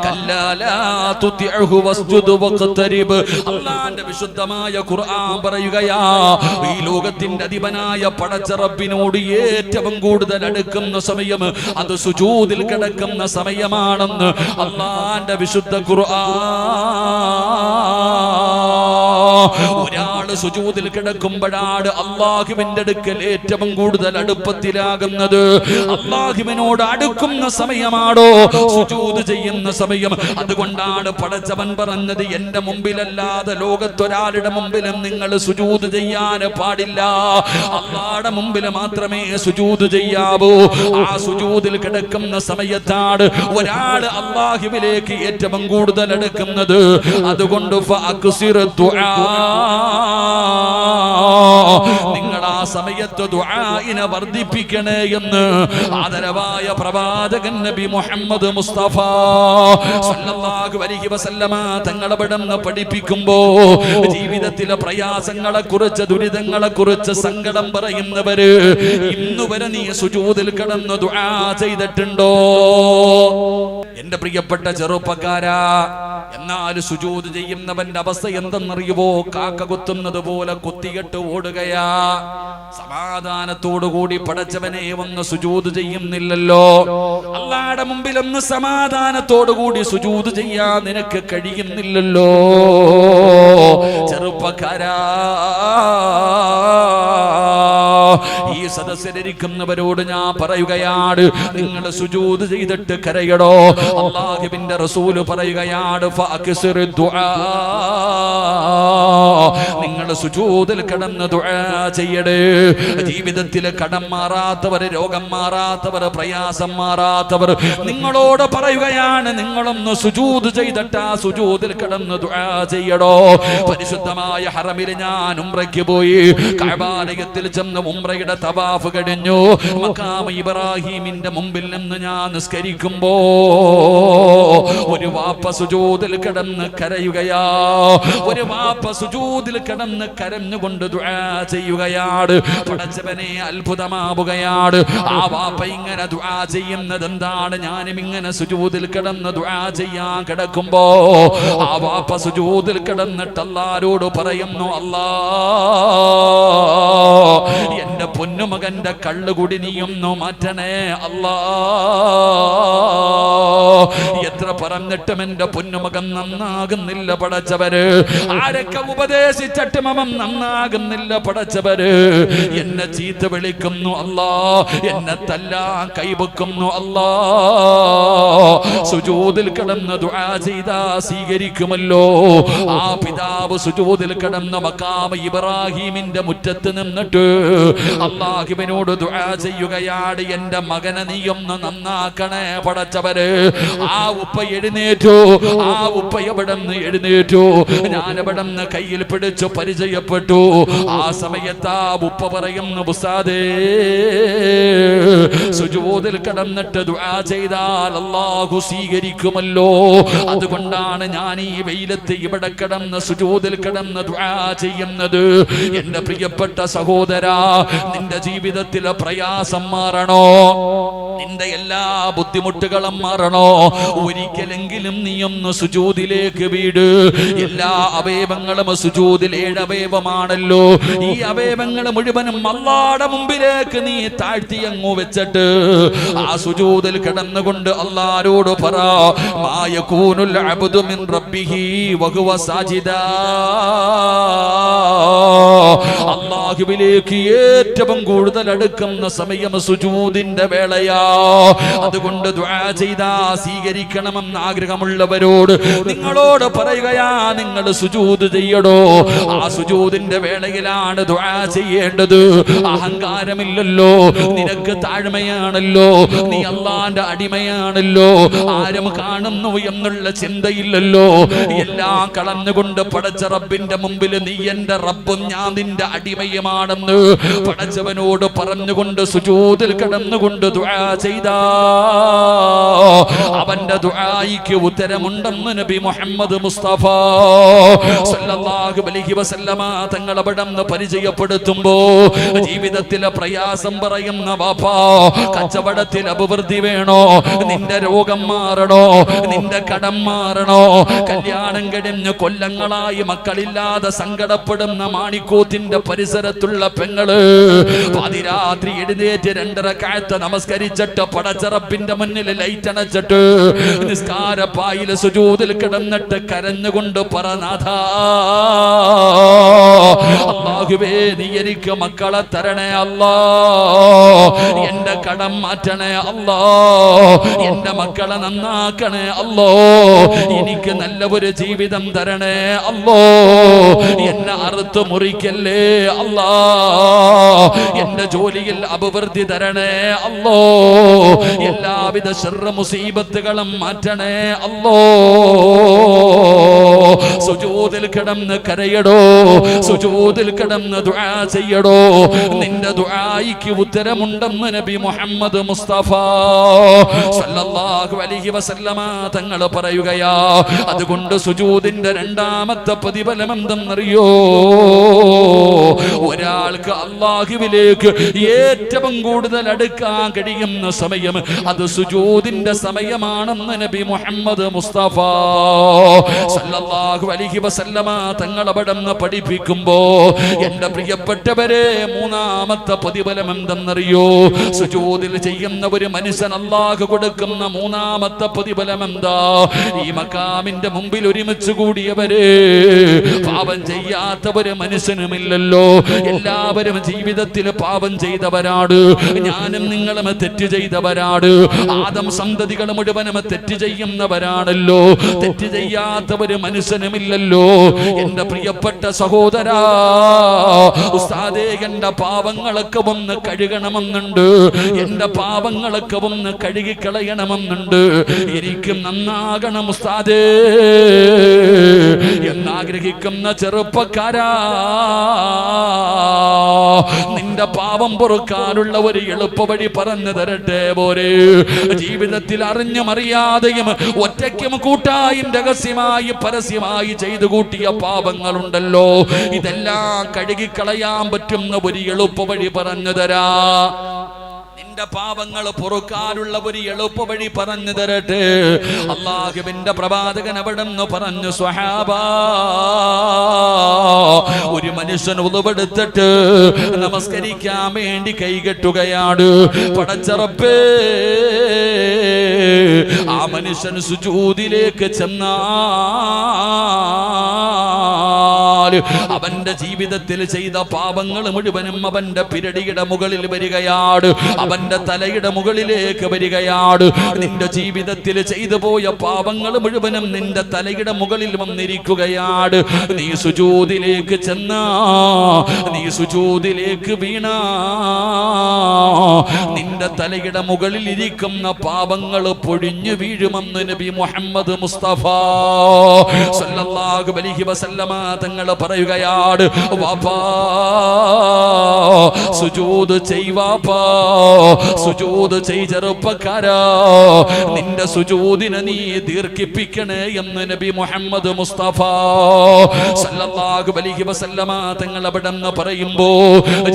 കല്ലാ ലാ തുതിഉഹു വസ്ജുദ് വഖ്തരിബ്. അല്ലാഹുവിന്റെ വിശുദ്ധമായ ഖുർആൻ പറയുകയാ, ഈ ലോകത്തിന്റെ അധിപനായ പടച്ച റബ്ബിനോട് ഏറ്റവും കൂടുതൽ അടുക്കുന്ന സമയം അത് സുജൂദിൽ കിടക്കുന്ന സമയമാണെന്ന് അല്ലാഹുവിന്റെ വിശുദ്ധ ഖുർആൻ. ഒരാൾ ഒരാള് സുജൂദിൽ കിടക്കുമ്പോഴാണ് അള്ളാഹുവിന്റെ അടുക്കൽ ഏറ്റവും കൂടുതൽ അടുപ്പത്തിലാകുന്നത്. അള്ളാഹുവിനോട് അടുക്കുന്ന സമയമാണോ സുജൂദ് ചെയ്യുന്ന സമയം. അതുകൊണ്ടാണ് പടച്ചവൻ പറഞ്ഞത്, എന്റെ മുമ്പിലല്ലാതെ ലോകത്തൊരാളുടെ മുമ്പിലും നിങ്ങൾ സുജൂദ് ചെയ്യാൻ പാടില്ല. അള്ളാഹുവിന്റെ മുമ്പിൽ മാത്രമേ സുജൂദ് ചെയ്യാവൂ. ആ സുജൂദിൽ കിടക്കുന്ന സമയത്താണ് ഒരാള് അള്ളാഹുവിലേക്ക് ഏറ്റവും കൂടുതൽ അടുക്കുന്നത്. അതുകൊണ്ട് നിങ്ങൾ ആ സമയത്ത് ദുആഇനെ വർദ്ധിപ്പിക്കണേ എന്ന് ആദരവായ പ്രവാചകൻ നബി മുഹമ്മദ് മുസ്തഫ സല്ലല്ലാഹു അലൈഹി വസല്ലമ തങ്ങളവിടുന്ന് പഠിപ്പിക്കുമ്പോ ജീവിതത്തിലെ പ്രയാസങ്ങളെ കുറിച്ച്, ദുരിതങ്ങളെ കുറിച്ച് സങ്കടം പറയുന്നവര് ഇന്നുവരെ നീ സുജൂദിൽ കിടന്ന് ദുആ ചെയ്തിട്ടുണ്ടോ? എന്റെ പ്രിയപ്പെട്ട ചെറുപ്പക്കാരാ, എന്നാൽ സുജൂദ് ചെയ്യുന്നവന്റെ അവസ്ഥ എന്തെന്നറിയുവോ? കാക്ക കുത്തുന്നത് പോലെ കുത്തികെട്ട് ഓടുകയാ. സമാധാനത്തോടുകൂടി പടച്ചവനെ ഒന്ന് സുജൂദ് ചെയ്യുന്നില്ലല്ലോ. അല്ലാഹുവിന്റെ മുമ്പിൽ ഒന്ന് സമാധാനത്തോടുകൂടി സുജൂദ് ചെയ്യാൻ നിനക്ക് കഴിയുന്നില്ലല്ലോ. ചെറുപ്പക്കാരാ, ഈ സദസ്സിലിരിക്കുന്നവരോട് ഞാൻ പറയുകയാണ്, നിങ്ങൾ സുജൂദ് ചെയ്തിട്ട് കരയടോ. അല്ലാഹുവിന്റെ റസൂൽ പറയുകയാണ്, ഫഅക്സിർ ദുആ, നിങ്ങൾ സുജൂദിൽ കിടന്ന് ദുആ ചെയ്യടേ. ജീവിതത്തിലെ കടം മാറാത്തവർ, രോഗം മാറാത്തവർ, പ്രയാസം മാറാത്തവർ നിങ്ങളോട് പറയുകയാണ്, നിങ്ങളൊന്ന് സുജൂദ് ചെയ്തിട്ട് ആ സുജൂദിൽ കിടന്ന് ദുആ ചെയ്യടോ. പരിശുദ്ധമായ ഹറമിൽ ഞാൻ ഉംറയ്ക്ക് പോയി. കഅബാലയത്തിൽ ചെന്ന് ഉംറയുടെ തവാഫ് കഴിഞ്ഞു. മഖാം ഇബ്രാഹിമിന്റെ മുമ്പിൽ നിന്ന് ഞാൻ നിസ്കരിക്കുമ്പോ ഒരു വാപ്പ സുജൂദിൽ കിടന്ന് കരയുകയാ. ഒരു വാപ്പ സുജൂദിൽ കിടന്ന് കരഞ്ഞുകൊണ്ട് ദുആ ചെയ്യുകയാണ്. പടച്ചവനെ അത്ഭുതമാവുകയാണ്. ആ വാപ്പ ഇങ്ങനെ ദുആ ചെയ്യുന്നത് എന്താണ്? ഞാനും ഇങ്ങനെ സുജൂദിൽ കിടന്ന് ദുആ ചെയ്യാൻ കിടക്കുമ്പോ ആ വാപ്പ സുജൂദിൽ കിടന്നിട്ട് അല്ലാഹുവോട് പറയുന്നു, അല്ലാ, എന്റെ പൊന്നുമകന്റെ കള്ളുകുടി നീയൊന്നു മാറ്റണേ അല്ലാ. എത്ര പറഞ്ഞിട്ടും എന്റെ പൊന്നുമകൻ നന്നാകുന്നില്ല പടച്ചവര്. ആരൊക്കെ ഉപദേശിച്ചിട്ടും അവൻ നന്നാകുന്നില്ല പടച്ചവര്. എന്നെ ചീത്ത വിളിക്കുന്നു അല്ലാ, എന്നെ തല്ലാൻ കൈവെക്കുന്നു അല്ലാ. സുജൂദിൽ കിടന്ന് ദുആ ചെയ്താ സ്വീകരിക്കുമല്ലോ. ആ പിതാവ് സുജൂദിൽ കിടന്ന് മഖാം ഇബ്രാഹിമിന്റെ മുറ്റത്ത് നിന്നിട്ട് അല്ലാഹുവിനോട് ദുആ ചെയ്യുകയാണ്, എന്റെ മകനെ നീയൊന്ന് നന്നാക്കണേ പടച്ചവര്. ആ ഉപ്പ എഴുന്നേറ്റു. ആ ഉപ്പ എവിടെന്ന് എഴുന്നേറ്റു. ഞാൻ എവിടെന്ന് കയ്യിൽ പിടിച്ചു പരിചയപ്പെട്ടു. ആ സമയത്ത് ആ ഉപ്പ പറയുന്നു, ഉസ്താദേ, സുജൂദിൽ കിടന്നിട്ട് ദുആ ചെയ്താൽ അല്ലാഹു സ്വീകരിക്കുമല്ലോ. അതുകൊണ്ടാണ് ഞാൻ ഈ വെയിലത്ത് ഇവിടെ കിടന്ന് സുജൂദിൽ കിടന്ന് ദുആ ചെയ്യുന്നത്. എന്റെ പ്രിയപ്പെട്ട സഹോദരാ, നിന്റെ ജീവിതത്തിലെ പ്രയാസം മാറണോ? നിന്റെ എല്ലാ ബുദ്ധിമുട്ടുകളും മാറണോ? ഒരിക്കലെങ്കിലും നീയൊന്ന് സുജൂദിലേക്ക് വീട്. എല്ലാ അവയവങ്ങളും സുജൂദിൽ 7 അവയവമാണല്ലോ. ഈ അവയവങ്ങൾ മുഴുവനും അല്ലാഹുവിന്റെ മുമ്പിലേക്ക് നീ താഴ്ത്തി അങ്ങ് വെച്ചിട്ട് ആ സുജൂദിൽ കിടന്നുകൊണ്ട് അല്ലാഹുവോട് പറ, മാ യകൂനുൽ അബ്ദു മിൻ റബ്ബിഹി വഹുവ സാജിദാ. അല്ലാഹുവിലേക്ക് ഏറ്റവും കൂടുതൽ അടുക്കുന്ന സമയം സുജൂദിന്റെ വേളയാ. അതുകൊണ്ട് ദുആ ചെയ്താ സ്വീകരിക്കണമെന്ന് ആഗ്രഹമുള്ളവരോട് നിങ്ങളോട് പറയുകയാ, നിങ്ങൾ സുജൂദ് ചെയ്യടോ. ആ സുജൂദിന്റെ വേളയിലാണ് ദുആ ചെയ്യേണ്ടത്. അഹങ്കാരമില്ലല്ലോ, നിനക്ക് താഴ്മയാണല്ലോ, നീ അല്ലാഹുവിന്റെ അടിമയാണല്ലോ, ആരും കാണുന്നു എന്നുള്ള ചിന്തയില്ലല്ലോ. എല്ലാം കളഞ്ഞുകൊണ്ട് പടച്ച റബ്ബിന്റെ മുമ്പിൽ നീ എന്റെ റബ്ബും ഞാൻ നിന്റെ അടിമയുമാണെന്ന് പടച്ചവനോട് പറഞ്ഞുകൊണ്ട് സുജൂദിൽ കിടന്നുകൊണ്ട് ദുആ ചെയ്താ അവന്റെ ദുആയിക്ക് ഉത്തരമുണ്ടെന്ന് നബി മുഹമ്മദ് മുസ്തഫ സല്ലല്ലാഹു അലൈഹി വസല്ലമ തങ്ങൾ അവിടുന്ന് പരിചയപ്പെടുത്തുമ്പോ ജീവിതത്തിലെ പ്രയാസം പറയുന്ന വാപ്പാ, കച്ചവടത്തിൽ അഭിവൃദ്ധി വേണോ, നിന്റെ രോഗം മാറണോ, നിന്റെ കടം മാറണോ, കല്യാണം കഴിഞ്ഞ് കൊല്ലങ്ങളായി മക്കളില്ലാതെ സങ്കടപ്പെടുന്ന മാണിക്കോത്തിന്റെ പരിസരത്തുള്ള പെങ്ങള് പാതിരാത്രി എഴുന്നേറ്റ് 2 റക്അത്ത് നമസ്കരിച്ചിട്ട് പടച്ചറപ്പിന്റെ മുന്നിൽ ലൈറ്റ് അണച്ചിട്ട് നിസ്കാരപ്പായിൽ സുജൂദിൽ കിടന്നിട്ട് കരഞ്ഞുകൊണ്ട് പറനാഥാ അല്ലാഹുവേ നീ എനിക്ക് മക്കളെ തരണേ അല്ലാ, എന്റെ കടം മാറ്റണേ അല്ലാ, എന്റെ മക്കളെ നന്നാക്കണേ അല്ലോ, എനിക്ക് നല്ല ഒരു ജീവിതം തരണേ അല്ലോ, എന്നെ അറുത്ത് മുറിക്കല്ലേ അല്ലാ, എന്റെ ജോലിയിൽ അഭിവൃദ്ധി തരണേ അല്ലോ, എല്ലാവിധ ശർറ മുസീബത്തുകളും മാറ്റണേ അല്ലോ. സുജൂദിൽ കിടന്ന് കരയടോ, സുജൂദിൽ കിടന്ന് ദുആ ചെയ്യടോ, നിന്റെ ദുആയിക്ക് ഉത്തരമുണ്ടെന്ന് നബി മുഹമ്മദ് മുസ്തഫ സല്ലല്ലാഹു അലൈഹി വസല്ലമ തങ്ങൾ പറയുകയാ. അതുകൊണ്ട് സുജൂദിന്റെ 2ാമത്തെ പ്രതിഫലം എന്തെന്നറിയോ? ഒരാൾക്ക് അല്ലാഹുവിലേക്ക് ഏറ്റവും കൂടുതൽ അടുക്കാൻ കഴിയുന്ന സമയം അത് സുജൂദിന്റെ സമയമാണെന്ന് നബി മുഹമ്മദ് മുസ്തഫ സല്ലല്ലാഹു അലൈഹി വസല്ലമ തങ്ങൾ അവിടുന്ന് പഠിപ്പിക്കുമ്പോ എന്റെ പ്രിയപ്പെട്ടവരെ 3ാമത്തെ പ്രതിഫലം എന്തെന്നറിയോ? സുജൂദിൽ ചെയ്യുന്ന ഒരു മനുഷ്യൻ അല്ലാഹു കൊടുക്കുന്ന 3ാമത്തെ പ്രതിഫലം എന്താ? ഈ മഖാമിന്റെ മുമ്പിൽ ഒരുമിച്ച് കൂടിയവരെ പാപം ചെയ്യാത്ത ഒരു മനുഷ്യനുമില്ലല്ലോ. എല്ലാവരും ജീവിതത്തിൽ പാപം ചെയ്തവരാണ്, ഞാനും നിങ്ങളും തെറ്റ് ചെയ്തവരാണ്, ആദം സന്തതികൾ മുഴുവനും തെറ്റ് ചെയ്യുന്നവരാണല്ലോ. തെറ്റ് ചെയ്യാത്ത ഒരു മനുഷ്യനുമില്ലല്ലോ. എന്റെ പ്രിയപ്പെട്ട സഹോദരാ, ഉസ്താദേ എന്റെ പാപങ്ങളൊക്കെ ഒന്ന് കഴുകണമെന്നുണ്ട്, എന്റെ പാപങ്ങളൊക്കെ ഒന്ന് കഴുകിക്കളയണമെന്നുണ്ട്, എനിക്കും നന്നാകണം ഉസ്താദേ എന്നാഗ്രഹിക്കുന്ന ചെറുപ്പക്കാരാ, നിന്റെ പാപം പൊറുക്കാനുള്ള ഒരു എളുപ്പവഴി പറഞ്ഞു തരട്ടെ പോരെ? ജീവിതത്തിൽ അറിഞ്ഞും അറിയാതെയും ഒറ്റയ്ക്കും കൂട്ടായും രഹസ്യമായി പരസ്യമായി ചെയ്തു കൂട്ടിയ പാപങ്ങളുണ്ടല്ലോ, ഇതെല്ലാം കഴുകിക്കളയാൻ പറ്റുന്ന ഒരു എളുപ്പവഴി പറഞ്ഞു തരാ. നിന്റെ പാപങ്ങൾ പൊറുക്കാനുള്ള ഒരു എളുപ്പവഴി പറഞ്ഞു തരട്ടെ. അല്ലാഹുവിന്റെ പ്രവാചകൻ അവിടുന്ന് പറഞ്ഞു, സ്വഹാബാ, ഒരു മനുഷ്യൻ ഉളുവെടുത്തിട്ട് നമസ്കരിക്കാൻ വേണ്ടി കൈകെട്ടുകയാണ്. പടച്ചറപ്പേ, ആ മനുഷ്യൻ സുജൂദിലേക്ക് ചെന്നാൽ അവന്റെ ജീവിതത്തിൽ ചെയ്ത പാപങ്ങൾ മുഴുവനും അവന്റെ പിരടിയുടെ മുകളിൽ വരികയാണ്, അവന്റെ തലയുടെ മുകളിലേക്ക് വരികയാണ്. നിന്റെ ജീവിതത്തിൽ ചെയ്തു പോയ പാപങ്ങൾ മുഴുവനും നിന്റെ തലയുടെ മുകളിൽ വന്നിരിക്കുകയാണ്. നീ സുജൂദിലേക്ക് ചെന്നാ, നീ സുജൂദിലേക്ക് വീണാ, നിന്റെ തലയുടെ മുകളിൽ ഇരിക്കുന്ന പാപങ്ങൾ പൊഴിഞ്ഞു വീഴുമെന്ന് നബി മുഹമ്മദ് മുസ്തഫ സല്ലല്ലാഹു അലൈഹി വസല്ലമ തങ്ങൾ പറയുകയാണ്. വാപ്പാ, സുജൂദ് ചെയ് വാപ്പാ, സുജൂദ് ചെയ് ചെറുപ്പക്കാരാ, നിന്റെ സുജൂദിനെ നീ ദീർഘിപ്പിക്കണേ എന്ന് നബി മുഹമ്മദ് മുസ്തഫ സല്ലല്ലാഹു അലൈഹി വസല്ലമ തങ്ങൾ അവിടെന്ന് പറയുമ്പോ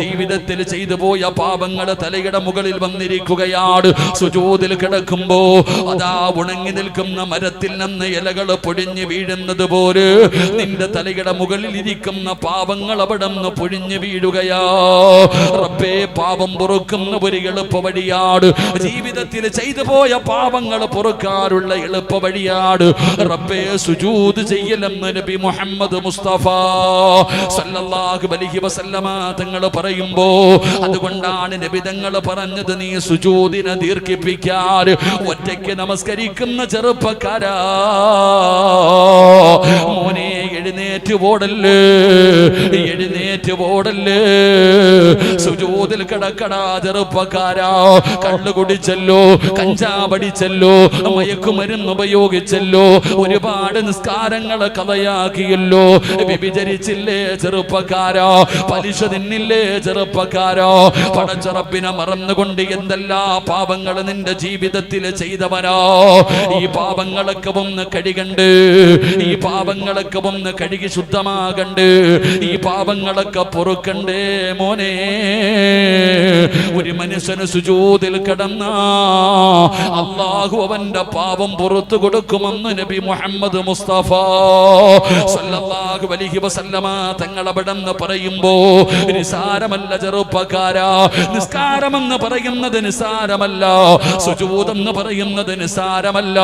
ജീവിതത്തിൽ ചെയ്തു പോയ പാപങ്ങൾ തലയുടെ മുകളിൽ വന്നിരിക്കുകയാണ്. സുജൂദിൽ കിടക്കുമ്പോ അതാ ഉണങ്ങി നിൽക്കുന്ന മരത്തിൽ നിന്ന് ഇലകൾ പൊടിഞ്ഞു വീഴുന്നത് പോലെ നിന്റെ തലയുടെ മുകളിൽ ഇരിക്കുന്ന പാപങ്ങൾ അവിടെന്ന് പൊഴിഞ്ഞു വീഴുകയാ. റബ്ബേ, പാപം പൊറുക്കുന്ന ഒരു എളുപ്പ വഴിയാണ്, ജീവിതത്തിൽ ചെയ്തു പോയ പാപങ്ങൾ പൊറുക്കാനുള്ള എളുപ്പ വഴിയാണ് റബ്ബേ സുജൂദ് ചെയ്യലെന്ന് നബി മുഹമ്മദ് മുസ്തഫ സല്ലല്ലാഹു അലൈഹി വസല്ലമ തങ്ങൾ പറയുമ്പോ അതുകൊണ്ടാണ് നബി തങ്ങൾ പറഞ്ഞത്, നീ സുജൂദിനെ ദീർഘിപ്പിക്കാൻ. ഒറ്റയ്ക്ക് നമസ്കരിക്കുന്ന ചെറുപ്പക്കാരാ, മോനെ എഴുന്നേറ്റ് ഓടല്ലേ, എഴുന്നേറ്റ് ഓടല്ലേ, സുജൂദിൽ കിടക്കടാ ചെറുപ്പക്കാരാ. കള്ളു കുടിച്ചല്ലോ, കഞ്ചാവടിച്ചല്ലോ, മയക്കുമരുന്ന് ഉപയോഗിച്ചല്ലോ, ഒരുപാട് നിസ്കാരങ്ങളെ കഥയാക്കിയല്ലോ, വ്യഭിചരിച്ചില്ലേ ചെറുപ്പക്കാരാ, പലിശ തിന്നില്ലേ ചെറുപ്പക്കാരാ, പടച്ചറപ്പിനെ മറന്നുകൊണ്ട് എന്തെല്ലാ പാപങ്ങൾ നിന്റെ ജീവിതത്തിൽ ചെയ്തവനോ ഈ പാപങ്ങളൊക്കെ ഒന്ന് കഴുകണ്ട്, ഈ പാപങ്ങളൊക്കെ ഒന്ന് കഴുകി ശുദ്ധമാകണ്ട്, ഈ പാപങ്ങളൊക്കെ പൊറുക്കണ്ടേ മോനെ. ഒരു മനുഷ്യന് സുജൂദിൽ കിടന്ന അല്ലാഹു അവന്റെ പാപം പുറത്തു കൊടുക്കുമെന്ന് നബി മുഹമ്മദ് മുസ്തഫ സല്ലല്ലാഹു അലൈഹി വസല്ലമ തങ്ങൾ അവിടെന്ന് പറയുമ്പോ നിസാരമല്ല ചെറുപ്പക്കാരാ. നിസ്കാരമെന്ന് പറയുന്നത് നിസാരമല്ല, സുജൂദ് എന്ന് പറയുന്നത് നിസാരമല്ല.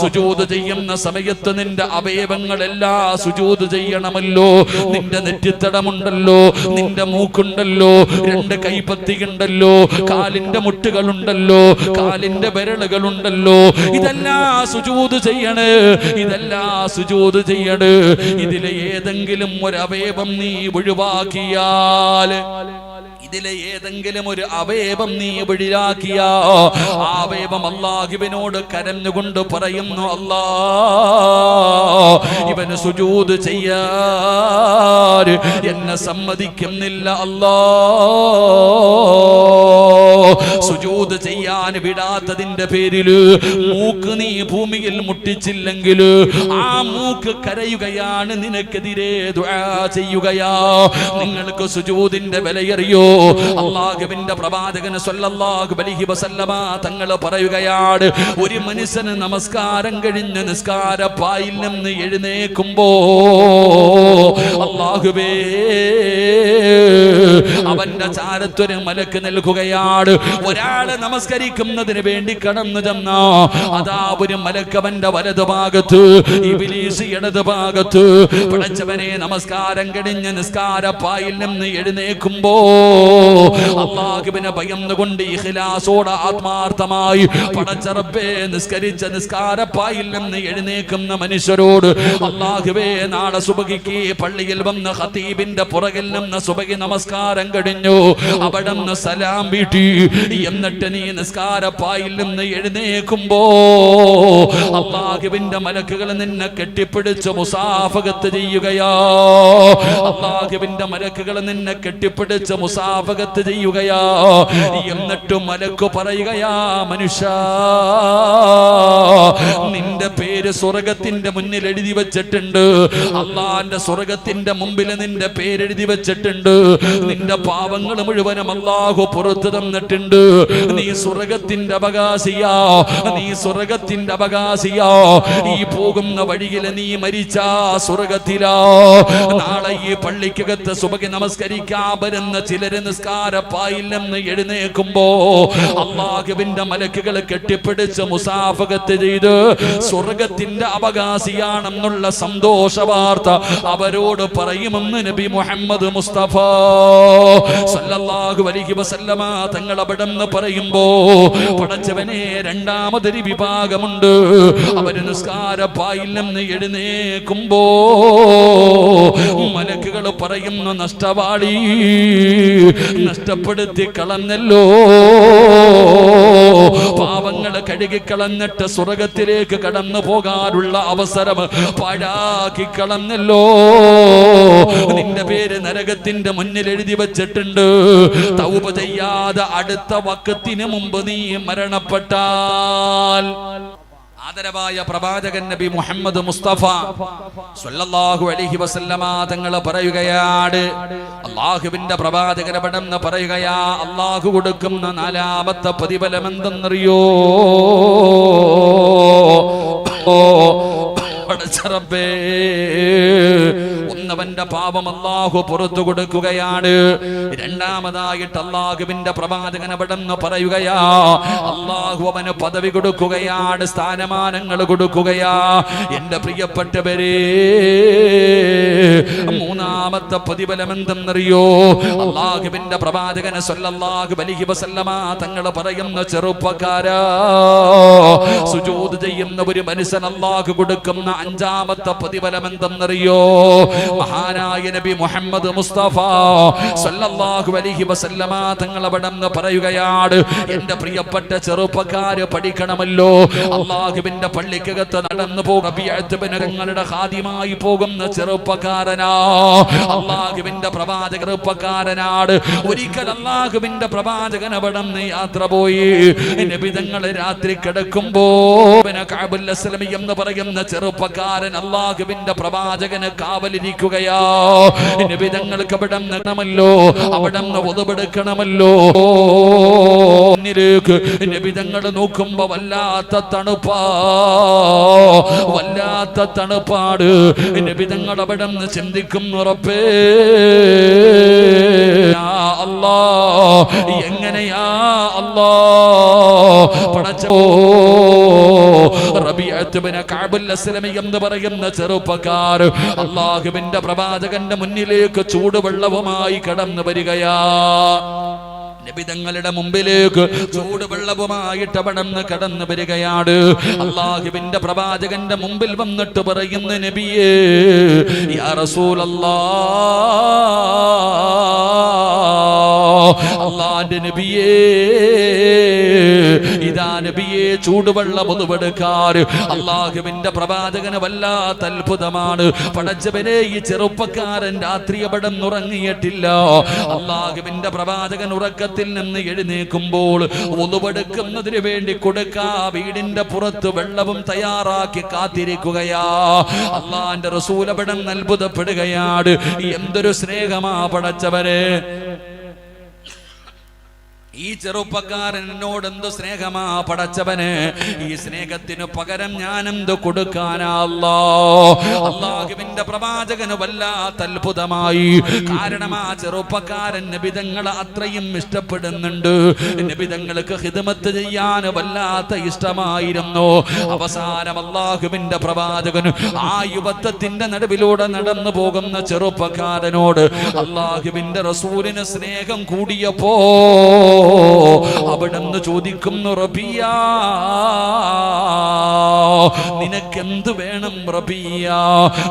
സുജൂദ് ചെയ്യുന്ന സമയത്ത് നിന്റെ അവയവങ്ങളെല്ലാം സുജൂദ് ചെയ്യണമല്ലോ. നിന്റെ നെറ്റിത്തടമുണ്ടല്ലോ, നിന്റെ മൂക്കുണ്ടല്ലോ, രണ്ട് കൈപ്പത്തിയുണ്ടല്ലോ, കാലിന്റെ മുട്ടുകളുണ്ടല്ലോ, കാലിന്റെ വിരലുകളുണ്ടല്ലോ, ഇതെല്ലാം സുജൂദ് ചെയ്യണേ, ഇതെല്ലാം സുജൂദ് ചെയ്യണേ. ഇതിലെ ഏതെങ്കിലും ഒരു അവയവം നീ ഒഴിവാക്കിയാൽ, ഇതിലെ ഏതെങ്കിലും ഒരു അവയവം നീ ഒഴിവാക്കിയാ ആ അവയവം അല്ലാഹുവിനോട് കരഞ്ഞുകൊണ്ട് പറയുന്നു, അല്ലാ ഇവന് സുജൂദ് ചെയ്യാൻ എന്നെ സമ്മതിക്കുന്നില്ല അല്ലാ. സുജൂദ് ചെയ്യാൻ വിടാത്തതിന്റെ പേരില് മൂക്ക് നീ ഭൂമിയിൽ മുട്ടിച്ചില്ലെങ്കിൽ ആ മൂക്ക് കരയുകയാണ്, നിനക്കെതിരെ ദുആ ചെയ്യുകയാ. നിങ്ങൾക്ക് സുജൂദിന്റെ വിലയറിയോ? അല്ലാഹുവിന്റെ പ്രവാചകൻ സ്വല്ലല്ലാഹു അലൈഹി വസല്ലമ തങ്ങൾ പറയുകയാണ്, ഒരു മനുഷ്യന് നമസ്കാരം കഴിഞ്ഞ് നിസ്കാരപ്പായിൽ നിന്ന് എഴുന്നേൽക്കുമ്പോ അല്ലാഹുവേ അവന്റെ ചാരത്തൊരു മലക്ക് നൽകുകയാണ്. ഒരാള് നമസ്കരിക്കുന്നതിന് വേണ്ടി കടന്നു ചെന്നാ അതാ ഒരു മലക്ക് അവന്റെ വലതുഭാഗത്ത്, ഇബ്ലീസ് ഇടതുഭാഗത്ത്. പടച്ചവനെ നമസ്കാരം കഴിഞ്ഞ് നിസ്കാരപ്പായിൽ നിന്ന് എഴുന്നേൽക്കുമ്പോ അല്ലാഹുവിനെ ഭയന്നുകൊണ്ട് ഇഖ്ലാസോടെ ആത്മാർത്ഥമായി പടച്ച റബ്ബേ നിസ്കരിച്ച നിസ്കാരപ്പായിൽ നിന്ന് എഴുന്നേൽക്കുന്ന മനുഷ്യരോട് അല്ലാഹുവേ നാളെ സുബഹിക്ക് പള്ളിയിൽ വന്ന ഖതീബിന്റെ പുറകിൽ നിന്ന് സുബഹി നമസ്കാരം കഴിഞ്ഞു, അവിടെ നിന്ന് സലാം വീട്ടി, എന്നിട്ട് നീ നിസ്കാരപ്പായിൽ നിന്ന് എഴുന്നേൽക്കുമ്പോ അല്ലാഹുവിന്റെ മലക്കുകൾ നിന്നെ കെട്ടിപ്പിടിച്ച് മുസാഫഹത്ത് ചെയ്യുകയാ. അല്ലാഹുവിന്റെ മലക്കുകൾ നിന്നെ കെട്ടിപ്പിടിച്ച് മുസാഫഹത്ത് ചെയ്യുകയാ. എന്നിട്ട് മലക്ക് പറയുകയാ, മനുഷ്യ നിന്റെ പേര് സ്വർഗത്തിന്റെ മുന്നിൽ എഴുതി വെച്ചിട്ടുണ്ട്, അള്ളാന്റെ സ്വർഗത്തിന്റെ മുമ്പിൽ നിന്റെ പേരെഴുതി വെച്ചിട്ടുണ്ട്, നിന്റെ പാപങ്ങൾ മുഴുവനും അല്ലാഹു പുറത്തു തന്നിട്ടുണ്ട്, നീ സ്വർഗത്തിന്റെ അവകാശിയാ, നീ സ്വർഗത്തിന്റെ അവകാശിയാ. ഈ പോകുന്ന വഴിയിൽ നീ മരിച്ച സ്വർഗത്തിലാ. നാളെ ഈ പള്ളിക്കകത്ത് സുബഹി നമസ്കരിക്കാൻ വരുന്ന ചിലര് നിസ്കാരപ്പായിൽ നിന്ന് എഴുന്നേൽക്കുമ്പോ അല്ലാഹുവിന്റെ മലക്കുകൾ കെട്ടിപ്പിടിച്ച് മുസാഫഹത്ത് ചെയ്ത് സ്വർഗത്തിന്റെ അവകാശിയാണെന്നുള്ള സന്തോഷ വാർത്ത അവരോട് പറയുമെന്ന് നബി മുഹമ്മദ് മുസ്തഫ സല്ലല്ലാഹു അലൈഹി വസല്ലമ തങ്ങൾ അവിടെന്ന് പറയുമ്പോ പടച്ചവനെ രണ്ടാമതൊരു വിഭാഗമുണ്ട്. അവര് നിസ്കാരപ്പായിൽ നിന്ന് എഴുന്നേൽക്കുമ്പോ മലക്കുകൾ പറയുന്നു, നഷ്ടവാളി, നഷ്ടപ്പെടുത്തി കളഞ്ഞല്ലോ, പാവങ്ങളെ കഴുകിക്കളഞ്ഞിട്ട് സ്വർഗത്തിലേക്ക് കടന്നു പോകാനുള്ള അവസരം പാഴാക്കി കളഞ്ഞല്ലോ. നിന്റെ പേര് നരകത്തിന്റെ മുന്നിൽ എഴുതി വെച്ചിട്ടുണ്ട്. തൗബ ചെയ്യാതെ അടുത്ത വഖത്തിന് മുമ്പ് നീ മരണപ്പെട്ടാൽ. ആദരവായ പ്രവാചകൻ നബി മുഹമ്മദ് മുസ്തഫ സ്വല്ലല്ലാഹു അലൈഹി വസല്ലമ തങ്ങൾ പറയുകയാണ്, അല്ലാഹുവിന്റെ പ്രവാചകൻ അവിടെന്ന് പറയുകയാ, അല്ലാഹു കൊടുക്കുന്ന നാലാമത്തെ പ്രതിഫലം എന്തെന്നറിയോ? പടച്ചറബ്ബേ, ഒന്നവന്റെ പാപം അല്ലാഹു പുറത്തു കൊടുക്കുകയാണ്. രണ്ടാമതായിട്ട് അല്ലാഹുവിന്റെ പ്രവാചകൻ അവിടെന്ന് പറയുകയാ, അല്ലാഹു അവന് പദവി കൊടുക്കുകയാണ്, സ്ഥാനമാനങ്ങൾ കൊടുക്കുകയാ. എന്റെ പ്രിയപ്പെട്ടവരെ, മൂന്നാമത്തെ പ്രതിഫലം എന്തെന്നറിയോ? അല്ലാഹുവിന്റെ പ്രവാചകൻ സ്വല്ലല്ലാഹു അലൈഹി വസല്ലമ തങ്ങൾ പറയുന്ന, ചെറുപ്പക്കാരാ, സുജൂദ് ചെയ്യുന്ന ഒരു മനുഷ്യൻ അല്ലാഹു കൊടുക്കുന്ന അഞ്ചാമത്തെ പ്രതിഫലം എന്തെന്നറിയോ? മഹാ മഹാനായ നബി മുഹമ്മദ് മുസ്തഫ സല്ലല്ലാഹു അലൈഹി വസല്ലമ തങ്ങൾ അവിടുന്ന് പറയുകയാണ്, എന്റെ പ്രിയപ്പെട്ട ചെറുപ്പക്കാര് പഠിക്കണമല്ലോ. അല്ലാഹുവിന്റെ പള്ളിക്കകത്ത് നടന്നു പോകുന്ന ഖാദിമായി പോകുന്ന ചെറുപ്പക്കാരനാ, അല്ലാഹുവിന്റെ പ്രവാചക ചെറുപ്പക്കാരനാണ്. ഒരിക്കൽ അല്ലാഹുവിന്റെ പ്രവാചകൻ അവിടുന്ന് യാത്ര പോയി. നബി തങ്ങൾ രാത്രി കിടക്കുമ്പോ കഅബുൽ അസ്ലമി എന്ന് പറയുന്ന ചെറുപ്പക്കാരൻ അല്ലാഹുവിന്റെ പ്രവാചകന് കാവലിരിക്കുകയാ. നബി തങ്ങൾക്ക് അവിടുന്ന് ണമല്ലോ, അവിടുന്ന് ഒതുപെടുക്കണമല്ലോ. നബി തങ്ങൾ നോക്കുമ്പോ വല്ലാത്ത തണുപ്പാ, വല്ലാത്ത തണുപ്പാട്. നബി തങ്ങൾ അവിടുന്ന് ചിന്തിക്കുന്നു, റബ്ബേ അല്ലാ, എങ്ങനെയാ അല്ലാ പടച്ചോ. റബീഅത്ത് ബിൻ കഅബുൽ അസ്ലമി എന്ന് പറയുന്ന ചെറുപ്പക്കാർ അല്ലാഹുവിന്റെ പ്രവാചകന്റെ മുന്നിലേക്ക് ചൂടുവെള്ളവുമായി കടന്നു വരികയാ. നബി തങ്ങളുടെ മുമ്പിലേക്ക് ചൂടുവെള്ളവുമായിട്ട് അവിടുന്ന് കടന്നു വരികയാണ്. അല്ലാഹുവിന്റെ പ്രവാചകന്റെ മുമ്പിൽ വന്നിട്ട് പറയുന്ന, നബിയേ യാ റസൂലല്ലാഹ്, അല്ലാഹുവിന്റെ നബിയേ, ഇതാ നബിയെ ചൂടുവെള്ളം ഒതുവെടുക്കാറ്. അല്ലാഹുവിന്റെ പ്രവാചകന് വല്ലാത്ത അത്ഭുതമാണ്. പടച്ചവനെ, ഈ ചെറുപ്പക്കാരൻ രാത്രി അവിടെ ഉറങ്ങിയിട്ടില്ല. അല്ലാഹുവിന്റെ പ്രവാചകൻ ഉറക്കത്തിൽ നിന്ന് എഴുന്നേൽക്കുമ്പോൾ ഒതുവെടുക്കുന്നതിന് വേണ്ടി കൊടുക്കാ വീടിന്റെ പുറത്ത് വെള്ളവും തയ്യാറാക്കി കാത്തിരിക്കുകയാ. അല്ലാഹുവിന്റെ റസൂൽ അവിടെ അത്ഭുതപ്പെടുകയാണ്. എന്തൊരു സ്നേഹമാ പടച്ചവനെ, ഈ ചെറുപ്പക്കാരൻ എന്നോട് എന്ത് സ്നേഹമാ പടച്ചവന്. ഈ സ്നേഹത്തിന് പകരം ഞാൻ എന്ത് കൊടുക്കാനാ അല്ലാഹ്. അല്ലാഹുവിന്റെ പ്രവാചകന് വല്ലാത്ത അത്ഭുതമായി. കാരണം ആ ചെറുപ്പക്കാരൻ നബിതങ്ങളെ അത്രയും ഇഷ്ടപ്പെടുന്നുണ്ട്. നബിതങ്ങൾക്ക് ഖിദ്മത്ത് ചെയ്യാൻ വല്ലാത്ത ഇഷ്ടമായിരുന്നു. അവസാനം അല്ലാഹുവിന്റെ പ്രവാചകൻ ആ യുവത്വത്തിന്റെ നടുവിലൂടെ നടന്നു പോകുന്ന ചെറുപ്പക്കാരനോട് അല്ലാഹുവിന്റെ റസൂലിന് സ്നേഹം കൂടിയപ്പോ അവിടുന്ന് ചോദിക്കുന്നു, റബിയ, നിനക്കെന്ത് വേണം റബിയ?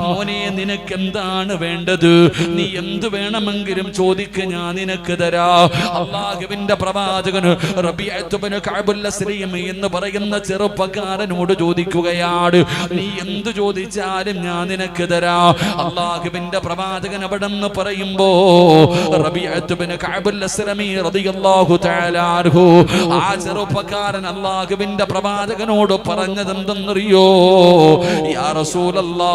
മോനെ, നിനക്കെന്താണ് വേണ്ടത്? നീ എന്ത് വേണമെങ്കിലും ചോദിക്ക്, ഞാൻ നിനക്ക് തരാ. അല്ലാഹുവിന്റെ പ്രവാചകൻ റബീഅത്ത് ബിൻ കഅബുൽ അസ്ലമി എന്ന് പറയുന്ന ചെറുപ്പക്കാരനോട് ചോദിക്കുകയാണ്, നീ എന്ത് ചോദിച്ചാലും ഞാൻ നിനക്ക് തരാ. അല്ലാഹുവിന്റെ പ്രവാചകൻ അവിടുന്ന് പറയുമ്പോ റബീഅത്ത് ബിൻ കഅബുൽ അസ്ലമി റളിയല്ലാഹു തആല അൻഹു ആ ചെറുപ്പക്കാരൻ അല്ലാഹുവിന്റെ പ്രവാചകനോട് പറഞ്ഞത് എന്തെന്നറിയോ? യാ റസൂലല്ലാഹ്,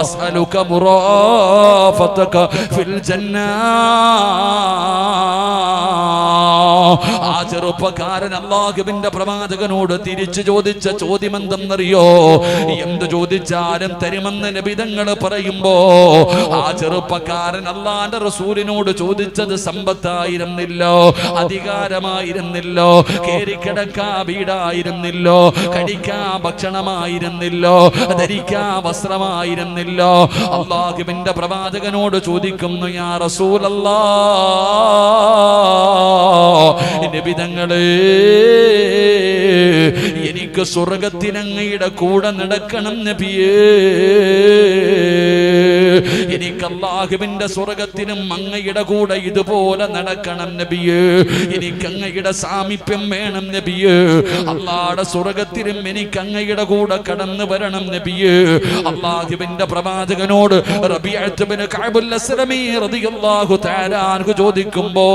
അസ്അലുക മുറാഫതക ഫിൽ ജന്ന. ആ ചെറുപ്പക്കാരൻ അല്ലാഹുവിന്റെ പ്രവാചകനോട് തിരിച്ചു ചോദിച്ച ചോദ്യം എന്തെന്നറിയോ? എന്ത് ചോദിച്ചാലും തരുമെന്ന് നബി തങ്ങൾ പറയുമ്പോ ആ ചെറുപ്പക്കാരൻ അല്ലാഹുവിന്റെ റസൂലിനോട് ചോദിച്ചത് സമ്പത്തായിരുന്നില്ലോ, അധികാരമായിരുന്നില്ലോ, കേറിക്കിടക്കാ വീടായിരുന്നില്ലോ, കഴിക്കാ ഭക്ഷണമായിരുന്നില്ലോ, ധരിക്കാ വസ്ത്രമായിരുന്നില്ലോ. അല്ലാഹുവിന്റെ പ്രവാചകനോട് ചോദിക്കുന്നു, യാ റസൂലല്ലാഹ്, നബി തങ്ങളേ, എനിക്ക് സ്വർഗത്തിനങ്ങയുടെ കൂടെ നടക്കണം നബിയേ. എനിക്ക് അല്ലാഹുവിന്റെ സ്വർഗത്തിനും അങ്ങയുടെ കൂടെ ഇതുപോലെ നടക്കണം നബിയേ. എനിക്ക് അങ്ങയുടെ സാമീപ്യം വേണം നബിയേ. അല്ലാഹുവിന്റെ സ്വർഗത്തിനും എനിക്ക് അങ്ങയുടെ കൂടെ കടന്നു വരണം നബിയേ. അല്ലാഹുവിന്റെ പ്രവാചകനോട് റബീഅത്ത് ബിൻ കഅബുൽ അസ്ലമി റളിയല്ലാഹു തആല അൻഹു ചോദിക്കുമ്പോ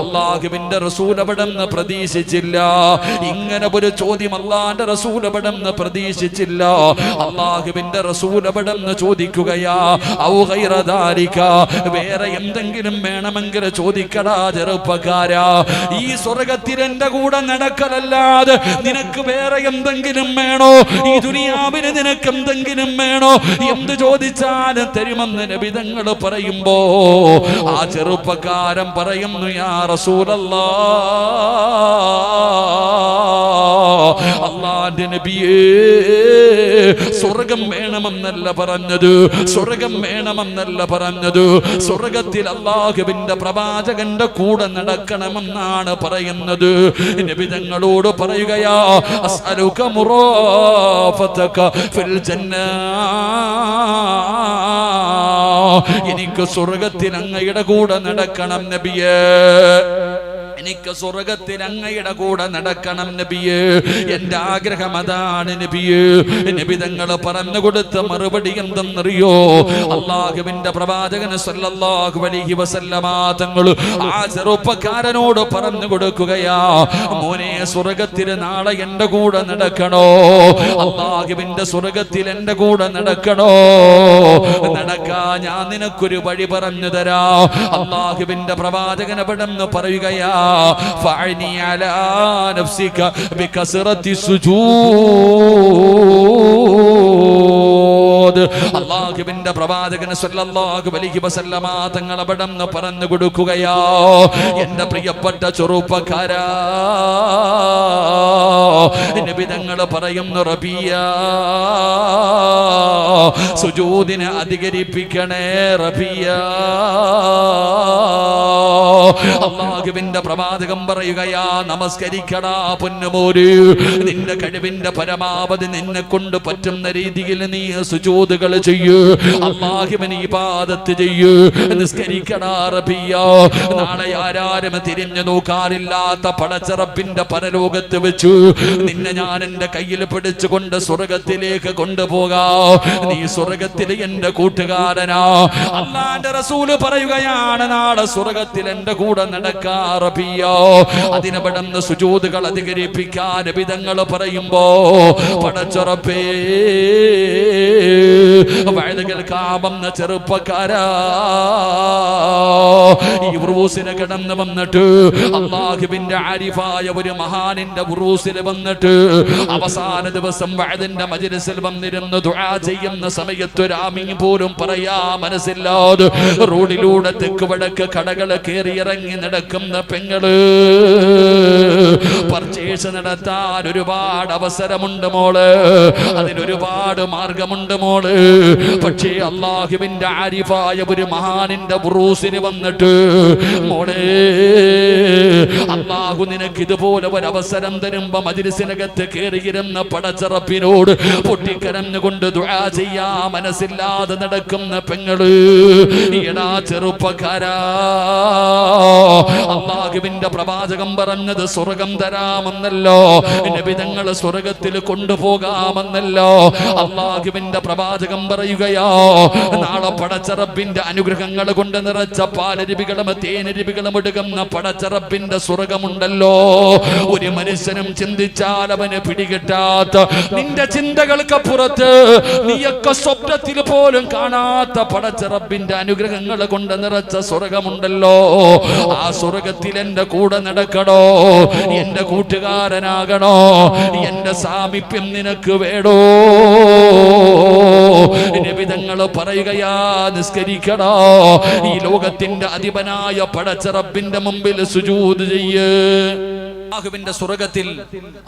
അല്ലാഹുവിന്റെ റസൂൽ അവിടുന്ന് പ്രതീക്ഷിച്ചില്ല. ഇങ്ങനെ ഒരു ചോദ്യം അല്ലാഹുവിന്റെ റസൂൽ അവിടുന്ന് പ്രതീക്ഷിച്ചില്ല. അല്ലാഹുവിന്റെ റസൂൽ അവിടുന്ന് ചോദിക്കുകയാ, ഔ ഗൈറ ദാലിക, വേറെ എന്തെങ്കിലും വേണമെങ്കിൽ ചോദിക്കടാ ചെറുപ്പക്കാരാ. ഈ സ്വർഗത്തിൽ എന്റെ കൂടെ നടക്കലല്ലാതെ നിനക്ക് വേറെ എന്തെങ്കിലും വേണോ? ഈ ദുനിയാവിന് നിനക്ക് എന്തെങ്കിലും വേണോ? എന്ത് ചോദിച്ചാലും തരുമെന്ന് നബി തങ്ങൾ പറയുമ്പോ ആ ചെറുപ്പക്കാരൻ പറയുന്നു, യാ റസൂലല്ലാഹ്, അല്ലാഹുവിന്റെ നബിയേ, സ്വർഗം വേണമെന്നല്ല പറഞ്ഞത്, സ്വർഗം വേണമെന്നല്ല പറഞ്ഞത്, സ്വർഗത്തിൽ അല്ലാഹുവിന്റെ പ്രവാചകന്റെ കൂടെ നടക്കണമെന്നാണ് പറയുന്നത്. നബി തങ്ങളോട് പറയുകയാ, അസ്അലുക മുറാഫതക ഫിൽ ജന്ന, എനിക്ക് സ്വർഗത്തിൽ അങ്ങയുടെ കൂടെ നടക്കണം നബിയേ, എനിക്ക് സ്വർഗത്തിൽ അങ്ങയുടെ കൂടെ നടക്കണം നബിയേ, എന്റെ ആഗ്രഹം അതാണ് നബിയേ. നബി തങ്ങൾ പറഞ്ഞു കൊടുത്ത മറുപടി എന്തെന്നറിയോ? അല്ലാഹുവിന്റെ പ്രവാചകൻ സല്ലല്ലാഹു അലൈഹി വസല്ലമ തങ്ങൾ ആ ചെറുപ്പക്കാരനോട് പറഞ്ഞു കൊടുക്കുകയാ, മോനെ സ്വർഗത്തിൽ നാളെ എന്റെ കൂടെ നടക്കണോ? അല്ലാഹുവിന്റെ സ്വർഗത്തിൽ എന്റെ കൂടെ നടക്കണോ? നടക്കാ ഞാൻ നിനക്കൊരു വഴി പറഞ്ഞു തരാ. അല്ലാഹുവിന്റെ പ്രവാചകൻ അവിടെന്ന് പറയുകയാ, ഫഅനി അലാ നഫ്സിക ബികസറത്തി സുജൂദ്. അല്ലാഹുവിന്റെ പ്രവാചകൻ സല്ലല്ലാഹു അലൈഹി വസല്ലമ തങ്ങൾ അവിടെന്ന് പറഞ്ഞു കൊടുക്കുകയാ, എന്റെ പ്രിയപ്പെട്ട ചെറുപ്പക്കാരാ, നബി തങ്ങൾ പറയുന്നു, റബിയ സുജൂദിനെ അധികരിപ്പിക്കണേ റബിയ. അല്ലാഹുവിന്റെ പ്രവാചകൻ പറയുകയാ, നമസ്കരിക്കടാ പൊന്നുമോര്, നിന്റെ കഴിവിന്റെ പരമാവധി നിന്നെ കൊണ്ട് പറ്റുന്ന രീതിയിൽ നീ സുജൂദുകൾ ചെയ്യൂ, അല്ലാഹുവിനെ ഇബാദത്ത് ചെയ്യൂ, നിസ്കരിക്കടാ റബിയ. നാളെ ആരാരും തിരിഞ്ഞു നോക്കാറില്ലാത്ത പടച്ചറപ്പിന്റെ പരലോകത്ത് വെച്ചു നിന്നെ ഞാൻ എന്റെ കയ്യിൽ പിടിച്ചുകൊണ്ട് സ്വർഗത്തിലേക്ക് കൊണ്ടുപോകാ, നീ സ്വർഗത്തിൽ എന്റെ കൂട്ടുകാരനാ. അല്ലാഹുവിന്റെ റസൂല് പറയുകയാണ്, നാളെ സ്വർഗത്തിൽ എന്റെ കൂടെ നടക്കാ റബിയ. അതിനവിടുന്ന് സുജൂദുകൾ അധികരിപ്പിക്കാൻ നബി തങ്ങൾ പറയുമ്പോ, പടച്ചറപ്പേ വഴുത് കേൾക്കാമെന്ന ചെറുപ്പക്കാരാ, ഈ ഉറൂസിനെ കിടന്ന് വന്നിട്ട് അല്ലാഹുവിന്റെ ആരിഫായ ഒരു മഹാനിന്റെ ഉറൂസിൽ വന്നിട്ട് അവസാന ദിവസം വഅദിന്റെ മജ്ലിസിൽ വന്നിരുന്ന് ദുആ ചെയ്യുന്ന സമയത്ത് ഒരാമീൻ പോലും പറയാ മനസ്സില്ലാതെ റോഡിലൂടെ തെക്ക് വടക്ക് കടകൾ കേറിയിറങ്ങി നടക്കുന്ന പെങ്ങള്, പർച്ചേസ് നടത്താൻ ഒരുപാട് അവസരമുണ്ട് മോള്, അതിനൊരുപാട് മാർഗമുണ്ട് മോള്. പക്ഷേ അല്ലാഹുവിന്റെ ആരിഫായ ഒരു മഹാനിന്റെ ഉറൂസിന് വന്നിട്ട്, മോളെ അല്ലാഹു നിനക്ക് ഇതുപോലെ ഒരു അവസരം തരുമ്പോ മജ്ലിസിനകത്ത് കേറിയിരുന്ന പടച്ചറപ്പിനോട് പൊട്ടിക്കരഞ്ഞുകൊണ്ട് ദുആ ചെയ്യാ മനസ്സില്ലാതെ നടക്കുന്ന പെങ്ങള്, എടാ ചെറുപ്പക്കാരാ, അല്ലാഹുവിന്റെ പ്രവാചകൻ പറഞ്ഞത് സ്വർഗം തരാമെന്നല്ലോ, നബി തങ്ങൾ സ്വർഗത്തിൽ കൊണ്ടുപോകാമെന്നല്ലോ. അല്ലാഹുവിന്റെ പ്രവാചകൻ പറയുകയോ, നാളെ പടച്ചറപ്പിന്റെ അനുഗ്രഹങ്ങൾ കൊണ്ട് നിറച്ച പാലരുവികളും തേനരുവികളും എടുക്കുന്ന പടച്ചറപ്പിന്റെ സ്വർഗമുണ്ടല്ലോ, ഒരു മനുഷ്യനും ചിന്തിച്ചാൽ അവന് പിടികിട്ടാത്ത, നിന്റെ ചിന്തകൾക്കപ്പുറത്ത് നീയൊക്കെ സ്വപ്നത്തിൽ പോലും കാണാത്ത പടച്ചറപ്പിന്റെ അനുഗ്രഹങ്ങൾ കൊണ്ട് നിറച്ച സ്വർഗമുണ്ടല്ലോ. ആ സ്വർഗത്തിൽ എന്റെ കൂടെ നടക്കണോ, എന്റെ കൂട്ടുകാരനാകണോ, എന്റെ സാമീപ്യം നിനക്ക് വേണോ? നബി തങ്ങൾ പറയുകയാ, നിസ്കരിക്കടാ, ഈ ലോകത്തിന്റെ അധിപനായ പടച്ചറപ്പിന്റെ മുമ്പിൽ സുജൂദ് ചെയ്യ്. അല്ലാഹുവിന്റെ സ്വർഗത്തിൽ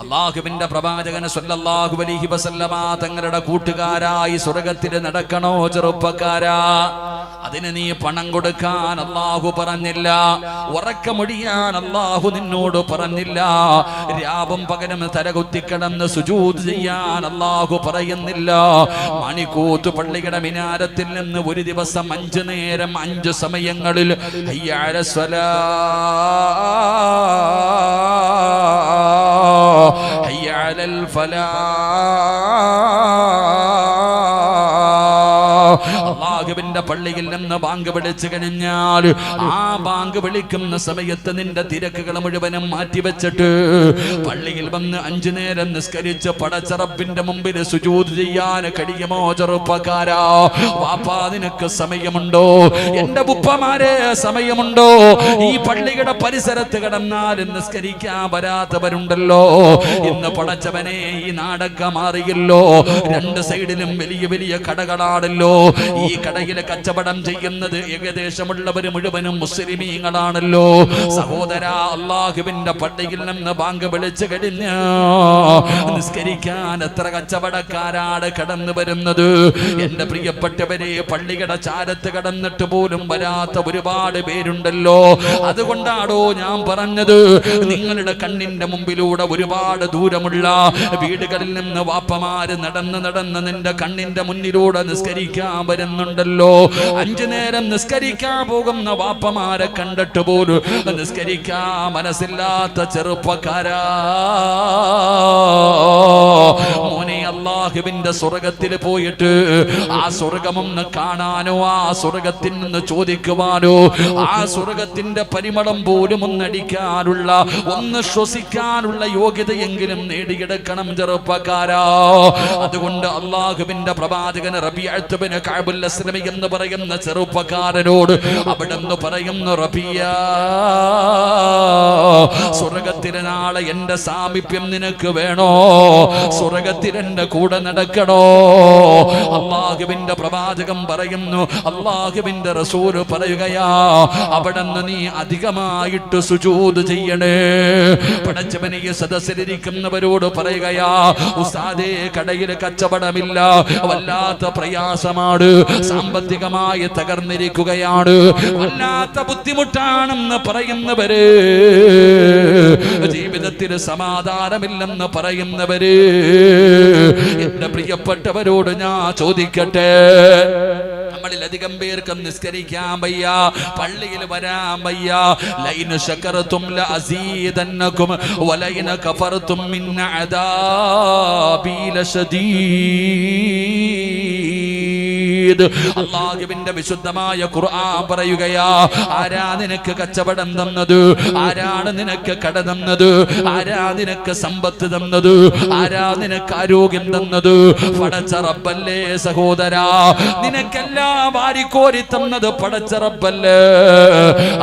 അല്ലാഹുവിന്റെ പ്രവാചകൻ സല്ലല്ലാഹു അലൈഹി വസല്ലമ തങ്ങളുടെ കൂട്ടുകാരായി സ്വർഗത്തിൽ നടക്കണോ ചെറുപ്പക്കാരാ? അതിന് നീ പണം കൊടുക്കാൻ അല്ലാഹു പറഞ്ഞില്ല, ഉറക്കമൊഴിയാൻ അല്ലാഹു നിന്നോട് പറഞ്ഞില്ല, രാവും പകലും തലകുത്തിക്കിടന്ന് സുജൂദ് ചെയ്യാൻ അല്ലാഹു പറയുന്നില്ല. മണിക്കൂത്ത് പള്ളിയുടെ മിനാരത്തിൽ നിന്ന് ഒരു ദിവസം 5 നേരം 5 സമയങ്ങളിൽ ഹയ്യ അലസ് സ്വലാ, ഹയ്യ അലൽ ഫലാഹ്, അല്ലാഹുവിന്റെ പള്ളിയിൽ നിന്ന് ബാങ്ക് വിളിച്ചു കഴിഞ്ഞാൽ ആ ബാങ്ക് വിളിക്കുന്ന സമയത്ത് നിന്റെ തിരക്കുകൾ മുഴുവനും മാറ്റിവെച്ചിട്ട് പള്ളിയിൽ വന്ന് 5 നേരം നിസ്കരിച്ച് പടച്ചറപ്പിന്റെ മുമ്പിൽ സുജൂദ് ചെയ്യാൻ കഴിയുമോ ചെറുപ്പക്കാരാ? വാപ്പാ നിനക്ക് സമയമുണ്ടോ? എന്റെ ഉപ്പമാരെ സമയമുണ്ടോ? ഈ പള്ളിയുടെ പരിസരത്ത് കിടന്നാൽ നിസ്കരിക്കാൻ വരാത്തവരുണ്ടല്ലോ. ഇന്ന് പടച്ചവനെ ഈ നാടൊക്കെ മാറിയല്ലോ, 2 സൈഡിലും വലിയ വലിയ കടകളാണല്ലോ. ഈ കടയിലെ കച്ചവടം ചെയ്യുന്നത് ഏകദേശമുള്ളവര് മുഴുവനും മുസ്ലിമീങ്ങളാണല്ലോ. സഹോദര, അള്ളാഹുവിന്റെ പള്ളിയിൽ നിന്ന് ബാങ്ക് വിളിച്ചു കഴിഞ്ഞ നിസ്കരിക്കാൻ എത്ര കച്ചവടക്കാരാണ് കടന്നു വരുന്നത്. എന്റെ പ്രിയപ്പെട്ടവരെ, പള്ളിയുടെ ചാരത്ത് കടന്നിട്ട് പോലും വരാത്ത ഒരുപാട് പേരുണ്ടല്ലോ. അതുകൊണ്ടാണോ ഞാൻ പറഞ്ഞത്, നിങ്ങളുടെ കണ്ണിന്റെ മുമ്പിലൂടെ ഒരുപാട് ദൂരമുള്ള വീടുകളിൽ നിന്ന് വാപ്പമാര് നടന്ന് നടന്ന് നിന്റെ കണ്ണിന്റെ മുന്നിലൂടെ നിസ്കരിക്കാൻ വരുന്നുണ്ടല്ലോ. 5 നേരം നിസ്കരിക്കാൻ പോകുന്ന വാപ്പമാരെ കണ്ടിട്ട് പോലും നിസ്കരിക്കാൻ മനസ്സില്ലാത്ത ചെറുപ്പക്കാരാ. മോനെ, അല്ലാഹുവിന്റെ സ്വർഗത്തിൽ പോയിട്ട് ആ സ്വർഗമൊന്ന് കാണാനോ ആ സ്വർഗത്തിൽ നിന്ന് ചോദിക്കുവാനോ ആ സ്വർഗത്തിന്റെ പരിമളം പോലും ഒന്നടിക്കാനുള്ള, ഒന്ന് ശ്വസിക്കാനുള്ള യോഗ്യതയെങ്കിലും നേടിയെടുക്കണം ചെറുപ്പക്കാരാ. അതുകൊണ്ട് അല്ലാഹുവിന്റെ പ്രവാചകൻ റബീഅത്ത് ഇബ്നു കഅബുൽ അസ്ലമി എന്ന് പറയുന്ന ചെറുപ്പക്കാരനോട് അവിടുന്ന് പറയുന്നു, റബിയ, സ്വർഗത്തിലെ നാളെ എന്റെ സാമീപ്യം നിനക്ക് വേണോ? സ്വർഗത്തിൽ എന്റെ കൂടെ നടക്കണോ? അല്ലാഹുവിന്റെ പ്രവാചകൻ പറയുന്നു, അല്ലാഹുവിന്റെ റസൂല് പറയുകയാ, അവിടുന്ന് നീ അധികമായിട്ട് സുജൂദ് ചെയ്യണേ. പടച്ചവനെ, സദസ്സിലിരിക്കുന്നവരോട് പറയുകയാ, ഉസ്താദേ, കടയിൽ കച്ചവടമില്ല, വല്ലാത്ത പ്രയാസമാണ്, സാമ്പത്തികമായി തകർന്നിരിക്കുകയാണ്, വല്ലാത്ത ബുദ്ധിമുട്ടാണെന്ന് പറയുന്നവര്, ജീവിതത്തിൽ സമാധാനമില്ലെന്ന് പറയുന്നവര്, എന്റെ പ്രിയപ്പെട്ടവരോട് ഞാൻ ചോദിക്കട്ടെ, നമ്മളിലധികം പേർക്ക് നിസ്കരിക്കാൻ വയ്യ, പള്ളിയിൽ വരാൻ വയ്യ. ലൈന ശകറതും ലഅസീദന്നകും വലൈന കഫറതും മിൻ അദാബി ലശദീദ്. അല്ലാഹുവിന്റെ വിശുദ്ധമായ ഖുർആൻ പറയുകയാ, ആരാ നിനക്ക് കച്ചവടം തന്നത്? ആരാണ് നിനക്ക് കട തന്നത്? ആരാ നിനക്ക് സമ്പത്ത് തന്നത്? ആരാ നിനക്ക് ആരോഗ്യം തന്നത്? പടച്ച റബ്ബല്ലേ സഹോദരാ. നിനക്കെല്ലാം വാരിക്കോരി തന്നത് പടച്ച റബ്ബല്ലേ.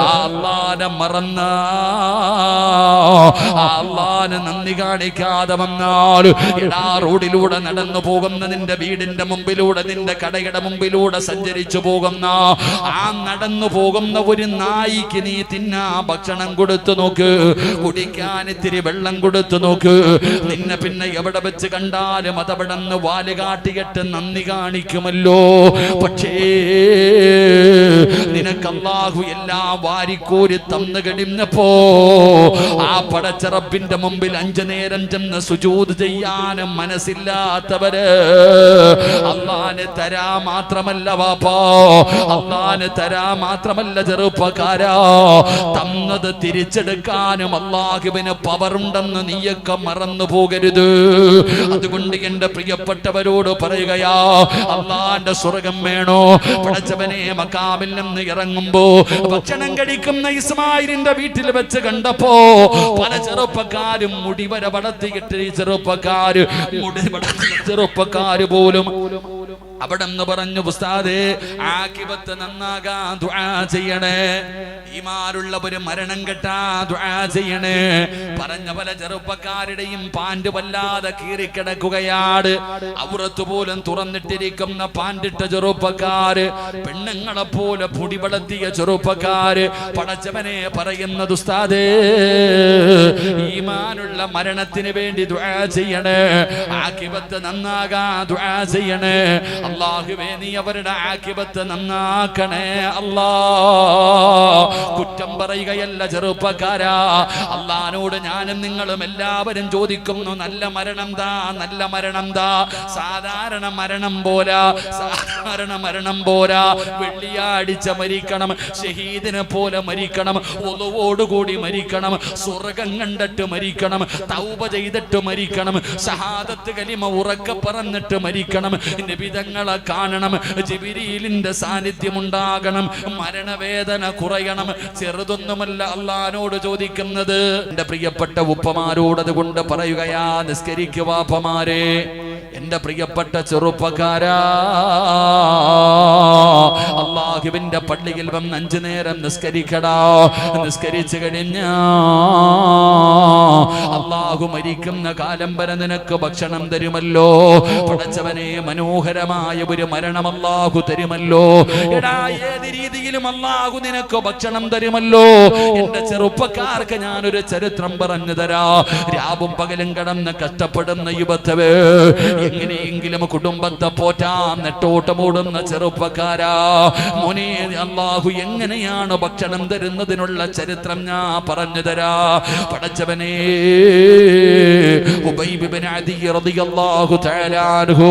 അല്ലാഹുവിനെ മറന്ന, അല്ലാഹുവിനെ നന്ദി കാണിക്കാതെ വന്നാൽ, എടാ, റോഡിലൂടെ നടന്നു പോകുന്ന നിന്റെ വീടിന്റെ മുമ്പിലൂടെ, നിന്റെ കടയുടെ മുമ്പിലൂടെ സഞ്ചരിച്ചു പോകുന്ന ആ നടന്നു പോകുന്ന ഒരു നായിക്ക് നീ തിന്നാ ഭക്ഷണം കൊടുത്തു നോക്ക്, കുടിക്കാൻ ഇത്തിരി വെള്ളം കൊടുത്തു നോക്ക്. നിന്നെ പിന്നെ എവിടെ വെച്ച് കണ്ടാലും അതവിടെ നിന്ന് വാല് കാട്ടിയിട്ട് നന്ദി കാണിക്കുമല്ലോ. പക്ഷേ നിനക്ക് അല്ലാഹു എല്ലാം വാരിക്കോരി തന്നു കഴിഞ്ഞപ്പോ ആ പടച്ച റബ്ബിന്റെ മുമ്പിൽ 5 നേരം ചെന്ന് സുജൂദ് ചെയ്യാനും മനസ്സില്ലാത്തവര്, അല്ലാഹുവിനെ തരാ മാത്രമല്ല വാപ്പാ, അല്ലാഹുവിനെ തരാ മാത്രമല്ല ചെറുപ്പക്കാരാ, തന്നത് തിരിച്ചെടുക്കാനും അല്ലാഹുവിന് പവറുണ്ടെന്ന് നീയൊക്കെ മറന്നു പോകരുത്. അതുകൊണ്ട് എന്റെ പ്രിയപ്പെട്ടവരോട് പറയുകയാ, അല്ലാഹുവിന്റെ സ്വർഗം വേണോ? പടച്ചവനെ, മക്കാമിൽ നിന്ന് ഇറങ്ങുമ്പോ ഭക്ഷണം കഴിക്കുന്ന ഇസ്മായിലിന്റെ വീട്ടിൽ വെച്ച് കണ്ടപ്പോ പല ചെറുപ്പക്കാരും മുടിവര വളർത്തിയിട്ട്, ചെറുപ്പക്കാര് പോലും അവിടെ നിന്ന് പറഞ്ഞു, ഉസ്താദേ, ആഖിബത്ത് നന്നാകാൻ ദുആ ചെയ്യണേ, ഈമാനുള്ളവര് മരണം കെട്ടാൻ ദുആ ചെയ്യണേ. പറഞ്ഞ പല ചെറുപ്പക്കാരുടെയും പാന്റ് വല്ലാതെ കീറിക്കിടക്കുകയാണ്, ഔറത്ത് പോലും തുറന്നിട്ടിരിക്കുന്ന പാൻറിട്ട ചെറുപ്പക്കാര്, പെണ്ണുങ്ങളെ പോലെ പൊടി വളർത്തിയ ചെറുപ്പക്കാര്. പടച്ചവനെ പറയുന്നത്, ഉസ്താദേ, ഈമാനുള്ള മരണത്തിന് വേണ്ടി ദുആ ചെയ്യണേ, ആഖിബത്ത് നന്നാകാൻ ദുആ ചെയ്യണേ. അല്ലാഹുവേ, നീ അവരുടെ ആഖിബത്ത് നന്നാക്കണേ അല്ലാ. കുറ്റം പറയുകയല്ല ചെറുപ്പക്കാരാ, അല്ലാഹുവോട് ഞാനും നിങ്ങളും എല്ലാവരും ചോദിക്കുന്നു, നല്ല മരണം താ, നല്ല മരണം താ. സാധാരണ മരണം പോരാ, സാധാരണ മരണം പോരാ, വെള്ളിയാഴ്ച മരിക്കണം, ഷഹീദിനെ പോലെ മരിക്കണം, ഒളുവോടുകൂടി മരിക്കണം, സ്വർഗം കണ്ടിട്ട് മരിക്കണം, തൗബ ചെയ്തിട്ട് മരിക്കണം, ഷഹാദത്ത് കലിമ ഉറക്കെ പറഞ്ഞിട്ട് മരിക്കണം, നബിതങ്ങളെ കാണണം, ജിബ്രീലിന്റെ സാന്നിധ്യം ഉണ്ടാകണം, മരണവേദന കുറയണം. ചെറുതൊന്നുമല്ല അല്ലാഹുവോട് ചോദിക്കുന്നത്. എന്റെ പ്രിയപ്പെട്ട ഉപ്പമാരോട് അതുകൊണ്ട് പറയുകയാ, നിസ്കരിക്കുക വാപ്പമാരെ, എന്റെ പ്രിയപ്പെട്ട ചെറുപ്പക്കാരാ, അല്ലാഹുവിന്റെ പള്ളിയിൽ വന്ന് 5 നേരം നിസ്കരിക്കടാ. നിസ്കരിച്ചു കഴിഞ്ഞാ അല്ലാഹു മരിക്കുന്ന കാലം വരെ നിനക്ക് ഭക്ഷണം തരുമല്ലോ. പടച്ചവനെ, മനോഹരമായ ഒരു മരണം അല്ലാഹു തരുമല്ലോ. എടാ, ഏത് രീതിയിലും അല്ലാഹു നിനക്ക് ഭക്ഷണം തരുമല്ലോ. എന്റെ ചെറുപ്പക്കാർക്ക് ഞാനൊരു ചരിത്രം പറഞ്ഞു തരാ. രാവും പകലും കടന്ന് കഷ്ടപ്പെടുന്ന യുവത്വേ, എങ്ങനെയെങ്കിലും കുടുംബത്തെ പോറ്റാൻ നെട്ടോട്ടമോടുന്ന ചെറുപ്പക്കാരാ, മോനെ, അല്ലാഹു എങ്ങനെയാണ് ഭക്ഷണം തരുന്നതിനുള്ള ചരിത്രം ഞാൻ പറഞ്ഞു തരാ. പടച്ചവനെ, ഉബൈബ് ഇബ്നു അദി റളിയല്ലാഹു തആല അൻഹു,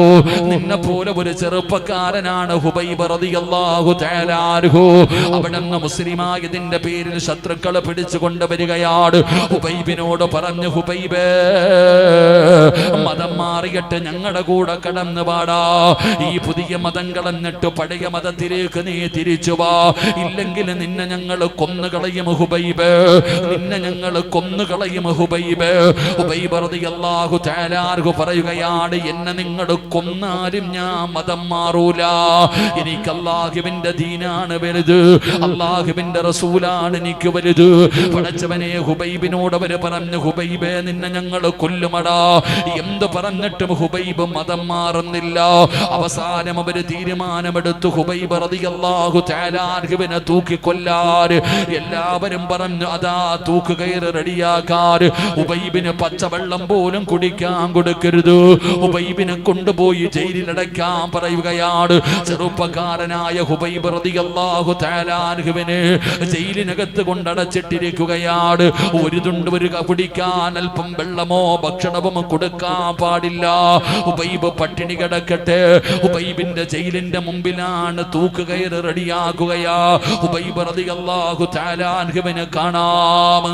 നിന്നെ പോലെ ഒരു ചെറുപ്പക്കാരനാണ് ഹുബൈബ് റളിയല്ലാഹു തആല അൻഹു. അവിടുന്ന് മുസ്ലിമായതിന്റെ പേരിൽ ശത്രുക്കളെ പിടിച്ചു കൊണ്ടുവരികയാണ്. ഹുബൈബിനോട് പറഞ്ഞു, ഹുബൈബേ, മതം മാറിയിട്ട് ഞങ്ങളുടെ കൂടെ കടന്നു പാടാ. ഈ പുതിയ മതം കളഞ്ഞിട്ട് പഴയ മതത്തിലേക്ക് നീ തിരിച്ചു വാ. ഇല്ലെങ്കിൽ നിന്നെ ഞങ്ങൾ കൊന്നുകളയും ഹുബൈബ്, നിന്നെ ഞങ്ങൾ കൊന്നുകളയും ഹുബൈബ്. ഹുബൈബ് റളിയല്ലാഹു തആല അൻഹു പറയുകയാണ്, എന്നെ നിങ്ങൾ കൊന്നാലും ഞാൻ മതം മാറൂല. എനിക്ക് അല്ലാഹുവിന്റെ ദീനാണ് വലുത്, അല്ലാഹുവിന്റെ റസൂലാണ് എനിക്ക് വലുത്. പടച്ചവനെ, ഹുബൈബിനോട് അവര് പറഞ്ഞു, ഹുബൈബേ, നിന്നെ ഞങ്ങൾ കൊല്ലുമടാ. എന്ത് പറഞ്ഞിട്ടും ഹുബൈബ് മതം മാറുന്നില്ല. അവസാനം അവര് തീരുമാനമെടുത്തു, ഹുബൈബ് റളിയല്ലാഹു തആല അൻഹുവിനെ തൂക്കിക്കൊല്ലാൻ. എല്ലാവരും പറഞ്ഞു, അതാ തൂക്കുകയറ് റെഡിയാക്കാൻ. ഹുബൈബിന് പച്ചവെള്ളം പോലും കുടിക്കാൻ കൊടുക്കരുത്. ഹുബൈബിനെ കൊണ്ടുപോയി ജയിലിലടയ്ക്കാൻ പറയുകയാണ്. ചെറുപ്പക്കാരനായ ഹുബൈബ് റളിയല്ലാഹു തആല അൻഹുവിനെ ജയിലിനകത്ത് കൊണ്ടടച്ചിട്ടിരിക്കുകയാണ്. ഒരു തുണ്ട് കുടിക്കാൻ അല്പം വെള്ളമോ ഭക്ഷണവും കൊടുക്കാൻ പാടില്ല. ഹുബൈബ് പട്ടിണി കിടക്കട്ടെ. ഹുബൈബിന്റെ ജയിലിന്റെ മുമ്പിലാണ് തൂക്കുകയറ് റെഡിയാക്കുകയാ. ഹുബൈബ് റളിയല്ലാഹു തആല അൻഹുവിനെ കാണാം.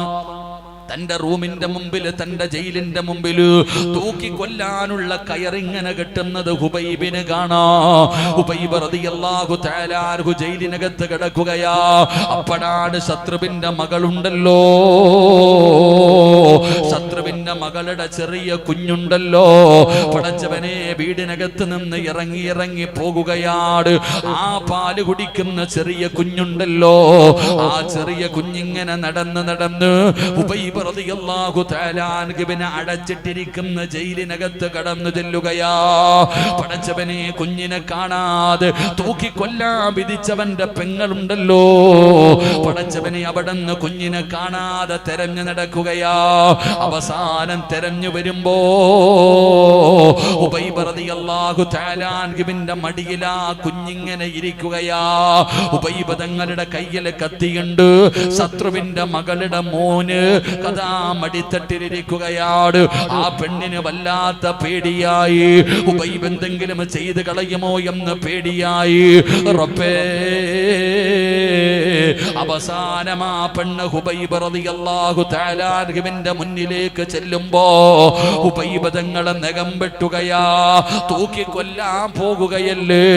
തന്റെ റൂമിന്റെ മുമ്പിൽ, തന്റെ ജയിലിന്റെ മുമ്പിൽ തൂക്കിക്കൊല്ലാനുള്ള കയറിങ്ങനെ കെട്ടുന്നത് ഹുബൈബിന് കാണാ. ഹുബൈബ് റളിയല്ലാഹു തആല അൻഹു ജയിലിനകത്ത് കിടക്കുകയാ. അപ്പോഴാണ് ശത്രുവിന്റെ മകളുണ്ടല്ലോ, ശത്രുവിന്റെ മകളുടെ ചെറിയ കുഞ്ഞുണ്ടല്ലോ, പടച്ചവനെ, വീടിനകത്ത് നിന്ന് ഇറങ്ങി പോകുകയാണ്. ആ പാല് കുടിക്കുന്ന ചെറിയ കുഞ്ഞുണ്ടല്ലോ, ആ ചെറിയ കുഞ്ഞിങ്ങനെ നടന്ന് ഹുബൈബ് റളിയല്ലാഹു തആല അൻഹുവിനെ അടച്ചിട്ടിരിക്കുന്ന ജയിലിനകത്ത് കടന്നു ചെല്ലുകയാ. പടച്ചവനെ, കുഞ്ഞിനെ കാണാതെ തൂക്കിക്കൊല്ലാൻ വിധിച്ചവന്റെ പെങ്ങളുണ്ടല്ലോ, പടച്ചവനെ, അവിടുന്ന് കുഞ്ഞിനെ കാണാതെ തെരഞ്ഞു നടക്കുകയാ. അവസാനം തെരഞ്ഞു വരുമ്പോ ഹുബൈബ് റളിയല്ലാഹു തആല അൻഹുവിന്റെ മടിയിലാ കുഞ്ഞിങ്ങനെ ഇരിക്കുകയാ. ഹുബൈബ് തങ്ങളുടെ കയ്യിൽ കത്തിയുണ്ട്. ശത്രുവിന്റെ മകളുടെ മോന് കഥാ മടിത്തട്ടിലിരിക്കുകയാണ്. ആ പെണ്ണിന് വല്ലാത്ത പേടിയായി. ഹുബൈബ് എന്തെങ്കിലും ചെയ്ത് കളയുമോ എന്ന് പേടിയായി. റബ്ബേ, അവസാനം ആ പെണ്ണ് ഹുബൈബ് റളിയല്ലാഹു തആല അൻഹുവിന്റെ മുന്നിലേക്ക് ചെല്ലുമ്പോ ഹുബൈബ് തങ്ങളെ നഖം വെട്ടുകയാ. തൂക്കിക്കൊല്ലാൻ പോകുകയല്ലേ,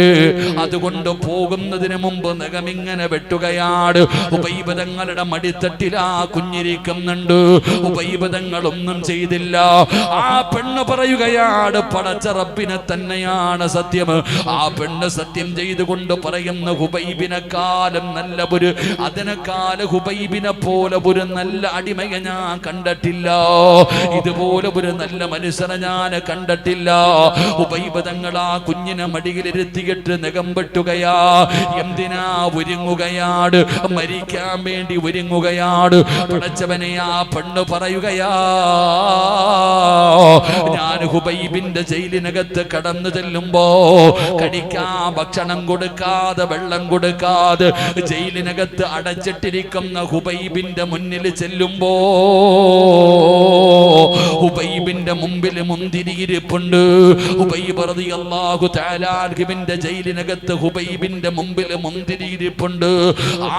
അതുകൊണ്ട് പോകുന്നതിന് മുമ്പ് നഖമിങ്ങനെ വെട്ടുകയാണ്. ഹുബൈബ് തങ്ങളുടെ മടിത്തട്ടിലാ കുഞ്ഞിരിക്കുന്നുണ്ട്. ഹുബൈബ് തങ്ങളൊന്നും ചെയ്തില്ല. ആ പെണ്ണ് പറയുകയാണ്, പടച്ച റബ്ബിനെ തന്നെയാണ് സത്യം. ആ പെണ്ണ് സത്യം ചെയ്തുകൊണ്ട് പറയുന്ന, ഹുബൈബിനെക്കാളും നല്ല ഒരു, അതിനേക്കാൾ ഹുബൈബിനെ പോലെ ഒരു നല്ല അടിമയെ ഞാൻ കണ്ടിട്ടില്ല. ഇതുപോലെ ഒരു നല്ല മനുഷ്യനെ ഞാൻ കണ്ടിട്ടില്ല. ഹുബൈബ് തങ്ങൾ ആ കുഞ്ഞിനെ മടിയിലിരുത്തിയിട്ട് നഖം വെട്ടുകയാ. എന്തിനാ? ഒരുങ്ങുകയാണ്, മരിക്കാൻ വേണ്ടി ഒരുങ്ങുകയാണ്. പടച്ചവനെ, ആ പെണ്ണ് പറയുകയാ, ഞാൻ ഹുബൈബിന്റെ ജയിലിനകത്ത് കടന്നു ചെല്ലുമ്പോ കടിക്കാൻ ഭക്ഷണം കൊടുക്കാതെ, വെള്ളം കൊടുക്കാതെ ജയിലിനകത്ത് അടച്ചിട്ടിരിക്കുന്ന ഹുബൈബിന്റെ മുന്നിൽ ചെല്ലുമ്പോ ഹുബൈബിന്റെ മുമ്പിൽ മുന്തിരിയിരിപ്പുണ്ട്. ഹുബൈബ് റളിയല്ലാഹു തആല അൻഹുവിന്റെ ജയിലിനകത്ത് ഹുബൈബിന്റെ മുമ്പിൽ മുന്തിരിയിരിപ്പുണ്ട്.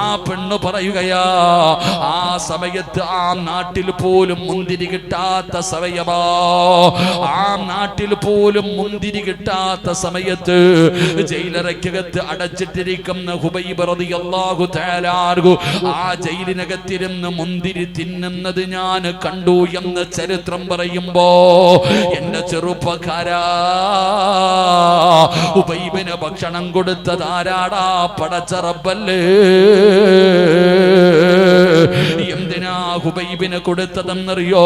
ആ പെണ്ണ് പറയുകയാ, ആ സമയത്ത് ആ നാട്ടിൽ പോലും മുന്തിരി കിട്ടാത്ത സമയമാ. ആ നാട്ടിൽ പോലും മുന്തിരി കിട്ടാത്ത സമയത്ത് ജയിലറയ്ക്കകത്ത് അടച്ചിട്ടിരിക്കുന്ന ഹുബൈബ് റളിയല്ലാഹു തആല അൻഹു ആ ജയിലിനകത്തിരുന്ന് മുന്തിരി തിന്നുന്നത് ഞാൻ കണ്ടു എന്ന് ചരിത്രം ചരിത്രം പറയുമ്പോ എന്റെ ചെറുപ്പക്കാരാ, ഹുബൈബിന് ഭക്ഷണം കൊടുത്തത് ആരാടാ? പടച്ച റബ്ബല്ലേ. എന്തിനാ ഹുബൈബിന് കൊടുത്തതെന്നറിയോ?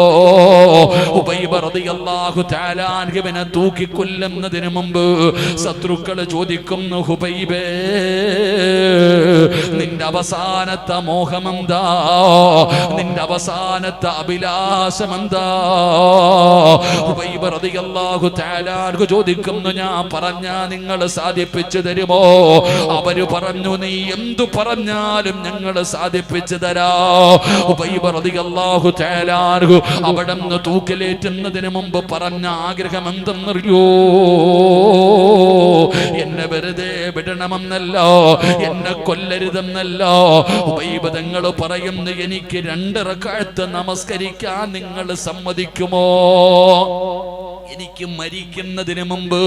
ഹുബൈബ് റളിയല്ലാഹു തആല അൻഹുവിനെ തൂക്കിക്കൊല്ലുന്നതിന് മുമ്പ് ശത്രുക്കൾ ചോദിക്കുന്നു, ഹുബൈബേ നിന്റെ അവസാനത്തെ മോഹമെന്താ? നിന്റെ അവസാനത്തെ അഭിലാഷമെന്താ? ഹുബൈബ് റളിയല്ലാഹു തആല അൻഹു ചോദിക്കുന്നു, ഞാൻ പറഞ്ഞാ നിങ്ങൾ സാധിപ്പിച്ചു തരുമോ? അവര് പറഞ്ഞു, നീ എന്തു പറഞ്ഞാലും ഞങ്ങൾ സാധിപ്പിച്ചു തരാ. ഹുബൈബ് റളിയല്ലാഹു തആല അൻഹു അവിടുന്ന് തൂക്കിലേറ്റുന്നതിന് മുമ്പ് പറഞ്ഞ ആഗ്രഹം എന്തെന്നറിയോ? എന്നെ വെറുതെ വിടണമെന്നല്ല, എന്നെ കൊല്ലരുതെന്നല്ല. ഹുബൈബ് തങ്ങൾ പറയുന്നു, എനിക്ക് 2 റക്അത്ത് നമസ്കരിക്കാൻ നിങ്ങൾ സമ്മതിക്കുമോ? എനിക്ക് മരിക്കുന്നതിന് മുമ്പ്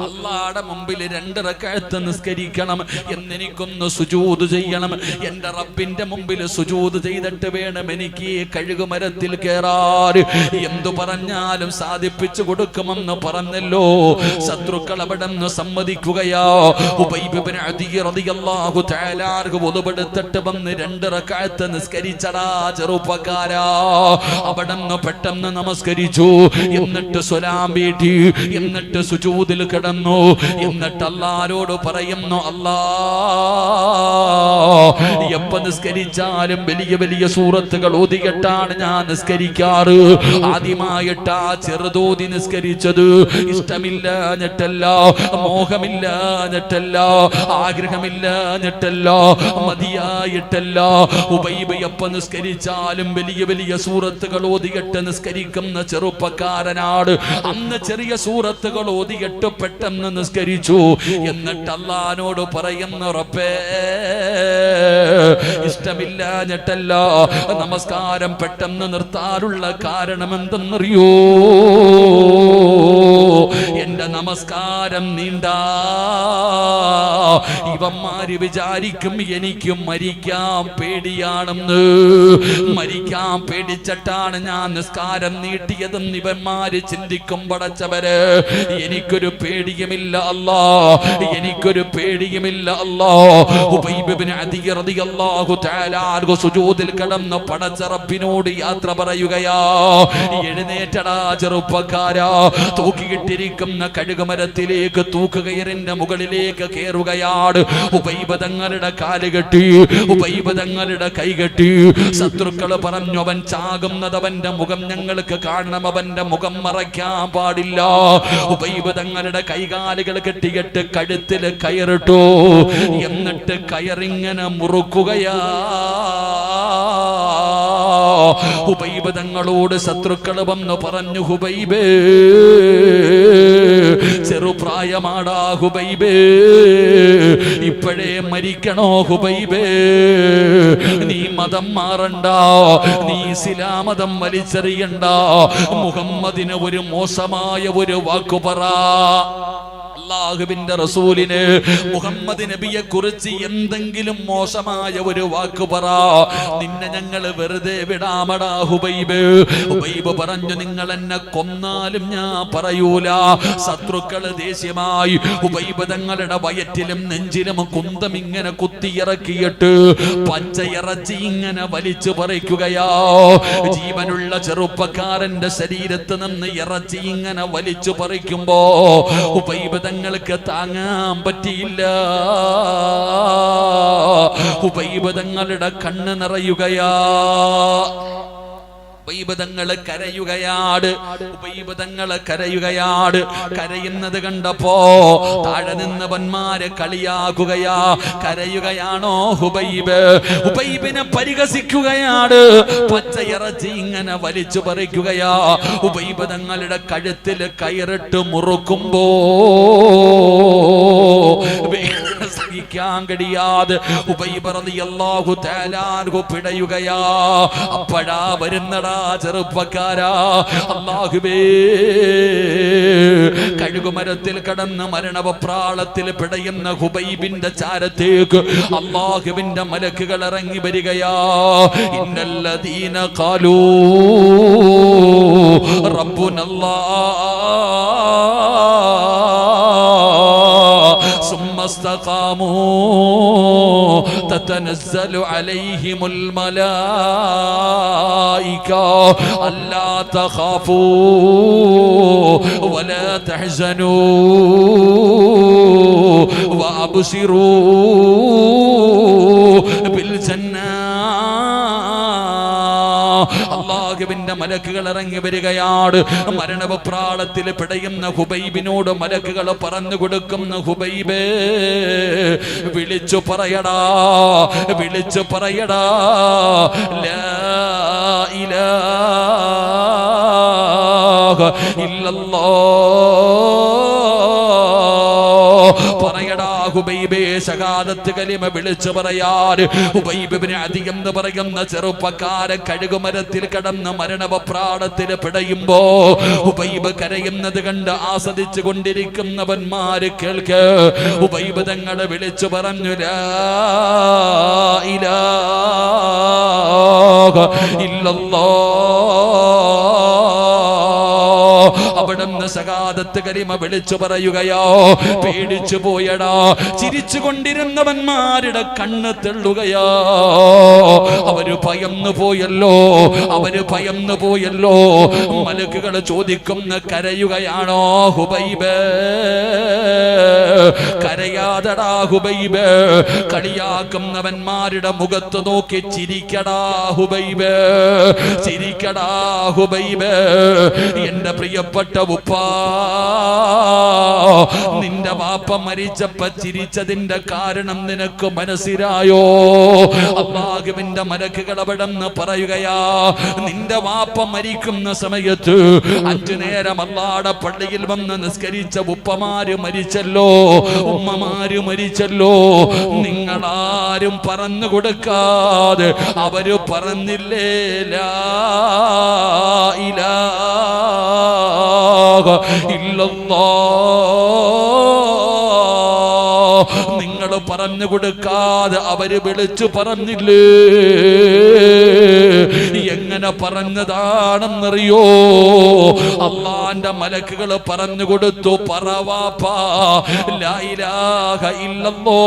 അല്ലാഹുവിന്റെ മുമ്പിൽ 2 റക്അത്ത് നിസ്കരിക്കണം, എന്നെനിക്കൊന്ന് സുജൂദ് ചെയ്യണം. എന്റെ റബ്ബിന്റെ മുമ്പിൽ സുജൂദ് ചെയ്തിട്ട് വേണം എനിക്ക് കഴുകുമരത്തിൽ കയറാൻ. എന്തു പറഞ്ഞാലും സാധിപ്പിച്ചു കൊടുക്കുമെന്ന് പറഞ്ഞല്ലോ. ശത്രുക്കൾ അവിടെ നിന്ന് സമ്മതിക്കുകയാ. ഹുബൈബ് ഇബ്നു അദി റളിയല്ലാഹു തആല ഒതുപെടുത്തിട്ട് വന്ന് 2 റക്അത്ത് നിസ്കരിച്ചടാ ചെറുപ്പക്കാരാ. അവിടെ നിന്ന് പെട്ടെന്ന് നമസ്കരിച്ചു. എന്നിട്ട് സ്വലാം വീട്ടി, എന്നിട്ട് സുജൂദിൽ കിടന്നു. എന്നിട്ട് അല്ലാഹുവോട് പറയുന്നു, അല്ലാ എപ്പോ നിസ്കരിച്ചാലും വലിയ വലിയ സൂറത്തുകൾ ഓതിയിട്ടാണ് ഞാൻ നിസ്കരിക്കാറ്. ആദ്യമായിട്ടാ ചെറുതോതി നിസ്കരിച്ചത്. ഇഷ്ടമില്ലാഞ്ഞിട്ടല്ല, മോഹമില്ലാഞ്ഞിട്ടല്ല, ആഗ്രഹമില്ലാഞ്ഞിട്ടല്ല, മതിയായിട്ടല്ല. ഹുബൈബ് എപ്പോ നിസ്കരിച്ചാലും വലിയ വലിയ സൂറത്തുകൾ ഓതിയിട്ട് നിസ്കരിക്കുന്ന ചെറുപ്പക്കാരനാണ്. അന്ന് ചെറിയ സൂറത്തുകൾ ഓതിയിട്ട് പെട്ടെന്ന് നിസ്കരിച്ചു. എന്നിട്ട് അല്ലാഹുവോട് പറയുന്ന, റബ്ബേ ഇഷ്ടമില്ലാഞ്ഞിട്ടല്ല, നമസ്കാരം പെട്ടെന്ന് നിർത്താനുള്ള കാരണം എന്തെന്നറിയോ? എന്റെ നമസ്കാരം നീണ്ടാ ഇവന്മാര് വിചാരിക്കും എനിക്ക് മരിക്കാൻ പേടിയാണെന്ന്. മരിക്കാൻ പേടിച്ചിട്ടാണ് ഞാൻ നിസ്കാരം നീട്ടിയതെന്ന് ഇവന്മാര് ചിന്തിക്കും. പടച്ചവര്, എനിക്കൊരു പേടിയുമില്ല അല്ലാ, എനിക്കൊരു പേടിയുമില്ല അല്ലാ. ഹുബൈബ് ഇബ്നു അദി റളിയല്ലാഹു തആല അൻഹു സുജൂദിൽ കിടന്ന് പടച്ച റബ്ബിനോട് യാത്ര പറയുകയാ. എഴുന്നേറ്റടാ ചെറുപ്പക്കാരാ. തൂക്കിയിട്ടിരിക്കുന്ന കഴുകുമരത്തിലേക്ക് തൂക്കുകയറിന്റെ മുകളിലേക്ക് കയറുകയാണ്. ഹുബൈബ് തങ്ങളുടെ കാല് കെട്ടി, ഹുബൈബ് തങ്ങളുടെ കൈ കെട്ടി. ശത്രുക്കൾ പറഞ്ഞു, അവൻ ചാകുന്നത് അവന്റെ മുഖം ഞങ്ങൾക്ക് കാണണം, അവന്റെ മുഖം മറയ്ക്കാൻ പാടില്ല. ഹുബൈബ് തങ്ങളുടെ കൈകാലുകൾ കെട്ടിയിട്ട് കഴുത്തിൽ കയറിട്ടു. എന്നിട്ട് കയറിങ്ങനെ മുറുക്കുകയാ. ഹുബൈബ് തങ്ങളോട് ശത്രുക്കൾ വന്നു പറഞ്ഞു, ഹുബൈബേ ചെറുപ്രായമാടാ ഹുബൈബേ, ഇപ്പോഴേ മരിക്കണോ ഹുബൈബേ? നീ മതം മാറണ്ട, നീ ഇസ്ലാം മതം വലിച്ചെറിയണ്ട. മുഹമ്മദിന് ഒരു മോശമായ ഒരു വാക്കു പറ. അല്ലാഹുവിന്റെ റസൂലിന്, മുഹമ്മദ് നബിയെ കുറിച്ച് എന്തെങ്കിലും മോശമായ ഒരു വാക്ക് പറ, നിന്നെ ഞങ്ങൾ വെറുതെ വിടാമടാ ഹുബൈബ്. ഹുബൈബ് പറഞ്ഞു, നിങ്ങൾ എന്നെ കൊന്നാലും ഞാൻ പറയൂല. ശത്രുക്കൾ ദേഷ്യമായി ഹുബൈബ് തങ്ങളുടെ വയറ്റിലും നെഞ്ചിലും കുന്തം ഇങ്ങനെ കുത്തിയിറക്കിയിട്ട് പച്ചയിറച്ചി ഇങ്ങനെ വലിച്ചു പറിക്കുകയാ. ജീവനുള്ള ചെറുപ്പക്കാരന്റെ ശരീരത്ത് നിന്ന് ഇറച്ചി ഇങ്ങനെ വലിച്ചു പറിക്കുമ്പോ ഹുബൈബ് തങ്ങൾക്ക് താങ്ങാൻ പറ്റിയില്ല. ഹുബൈബ് തങ്ങളുടെ കണ്ണ് നിറയുകയാ. ഉപൈബദങ്ങള് കരയുകയാണ്, ഉപൈബദങ്ങള് കരയുകയാണ്. കരയുന്നത് കണ്ടപ്പോ താഴെ നിന്നവന്മാരെ കളിയാക്കുകയാ. കരയുകയാണോ ഹുബൈബ്? ഹുബൈബിനെ പരിഹസിക്കുകയാണ്. പച്ചയിറച്ചി ഇങ്ങനെ വലിച്ചു പറിക്കുകയാ. ഉപൈബദങ്ങളുടെ കഴുത്തിൽ കയറിട്ട് മുറുക്കുമ്പോ സഹിക്കാൻ കഴിയാതെ ഹുബൈബ് റളിയല്ലാഹു തആല അൻഹു പിടയുകയാ. അപ്പോഴാ വരുന്നടാ ചെറുപ്പക്കാരാ, അല്ലാഹുവേ, കഴുകുമരത്തിൽ കടന്ന് മരണവപ്രാളത്തിൽ പിടയുന്ന ഹുബൈബിന്റെ ചാരത്തേക്ക് അല്ലാഹുവിന്റെ മലക്കുകൾ ഇറങ്ങി വരികയാ. ഇന്നല്ലദീന ഖാലൂ റബ്ബുനല്ലാഹ് ثم استقاموا تتنزل عليهم الملائكة ألا تخافوا ولا تحزنوا وأبشروا بالجنة. അല്ലാഹുവിന്റെ മലക്കുകൾ ഇറങ്ങി വരികയാണ്. മരണപ്രാളത്തിൽ പിടയുന്ന ഹുബൈബിനോട് മലക്കുകൾ പറഞ്ഞു കൊടുക്കുന്ന, ഹുബൈബേ വിളിച്ചു പറയടാ, വിളിച്ചു പറയടാ, ലാ ഇലാഹ ഇല്ലല്ലാഹ്. പറയടാ ഹുബൈബേ, ശഹാദത്ത് കലിമ വിളിച്ചു പറയാൻ. ഹുബൈബ് ഇബ്നു അദി എന്ന് പറയുന്ന ചെറുപ്പക്കാരൻ കഴുകുമരത്തിൽ കടന്ന് മരണപ്രാളത്തിൽ പിടയുമ്പോ ഹുബൈബ് കരയുന്നത് കണ്ട് ആസ്വദിച്ചു കൊണ്ടിരിക്കുന്നവന്മാര് കേൾക്ക്. ഹുബൈബ് തങ്ങളെ വിളിച്ചു പറഞ്ഞു, ലാ ഇലാഹ ഇല്ലല്ലാഹ്. അവിടുന്ന് ശഹാദത്ത് കലിമ വിളിച്ചു പറയുകയോ. പേടിച്ചു പോയടാ. ചിരിച്ചു കൊണ്ടിരുന്നവന്മാരുടെ കണ്ണ് തെള്ളുകയോ. അവര് ഭയന്നു പോയല്ലോ, അവര് ഭയന്നു പോയല്ലോ. മലക്കുകൾ ചോദിക്കുന്ന, കരയുകയാണോ ഹുബൈബ്? കരയാതടാ ഹുബൈബ്. കളിയാക്കുന്നവന്മാരുടെ മുഖത്ത് നോക്കി ചിരിക്കടാ ഹുബൈബ്, ചിരിക്കടാ ഹുബൈബ്. എന്റെ പ്രിയപ്പെട്ട ഉപ്പാ, നിന്റെ വാപ്പ മരിച്ചപ്പോ ചിരിച്ചതിന്റെ കാരണം നിനക്ക് മനസ്സിലായോ? അല്ലാഹുവിന്റെ മലക്കുകൾ അവിടെന്ന് പറയുകയാ, നിന്റെ വാപ്പ മരിക്കുന്ന സമയത്ത് 5 നേരം അല്ലാഹുവിന്റെ പള്ളിയിൽ വന്ന് നിസ്കരിച്ച ഉപ്പമാര് മരിച്ചല്ലോ, ഉമ്മമാര് മരിച്ചല്ലോ. നിങ്ങളാരും പറഞ്ഞു കൊടുക്കാതെ അവര് പറഞ്ഞില്ലേ ലാ ഇലാഹ ഇല്ലല്ലാഹ്. നിങ്ങൾ പറഞ്ഞു കൊടുക്കാതെ അവര് വിളിച്ചു പറഞ്ഞില്ലേ? എങ്ങനെ പറഞ്ഞതാണെന്നറിയോ? അല്ലാഹുവിന്റെ മലക്കുകൾ പറഞ്ഞു കൊടുത്തു, പറവാപ്പാ ലാ ഇലാഹ ഇല്ലല്ലാഹ്.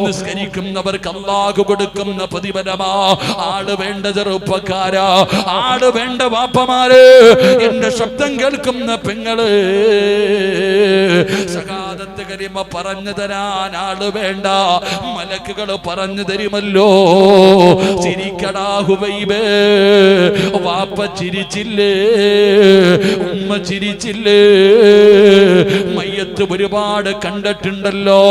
നിസ്കരിക്കുന്നവർക്ക് അല്ലാഹു കൊടുക്കുന്ന പ്രതിഫലമാ. ആള് വേണ്ട ചെറുപ്പക്കാരാ, ആള് വേണ്ട വാപ്പമാര്, എന്റെ ശബ്ദം കേൾക്കുന്ന പെങ്ങള്, ശഹാദത്ത് കലിമ പറഞ്ഞു തരാൻ ആള് വേണ്ട, മലക്കുകൾ പറഞ്ഞു തരുമല്ലോ. ചിരിക്കടാ ഹുബൈബേ. വാപ്പ ചിരിച്ചില്ലേ, ഉമ്മ ചിരിച്ചില്ലേ? മയ്യത്ത് ഒരുപാട് കണ്ടിട്ടുണ്ടല്ലോ.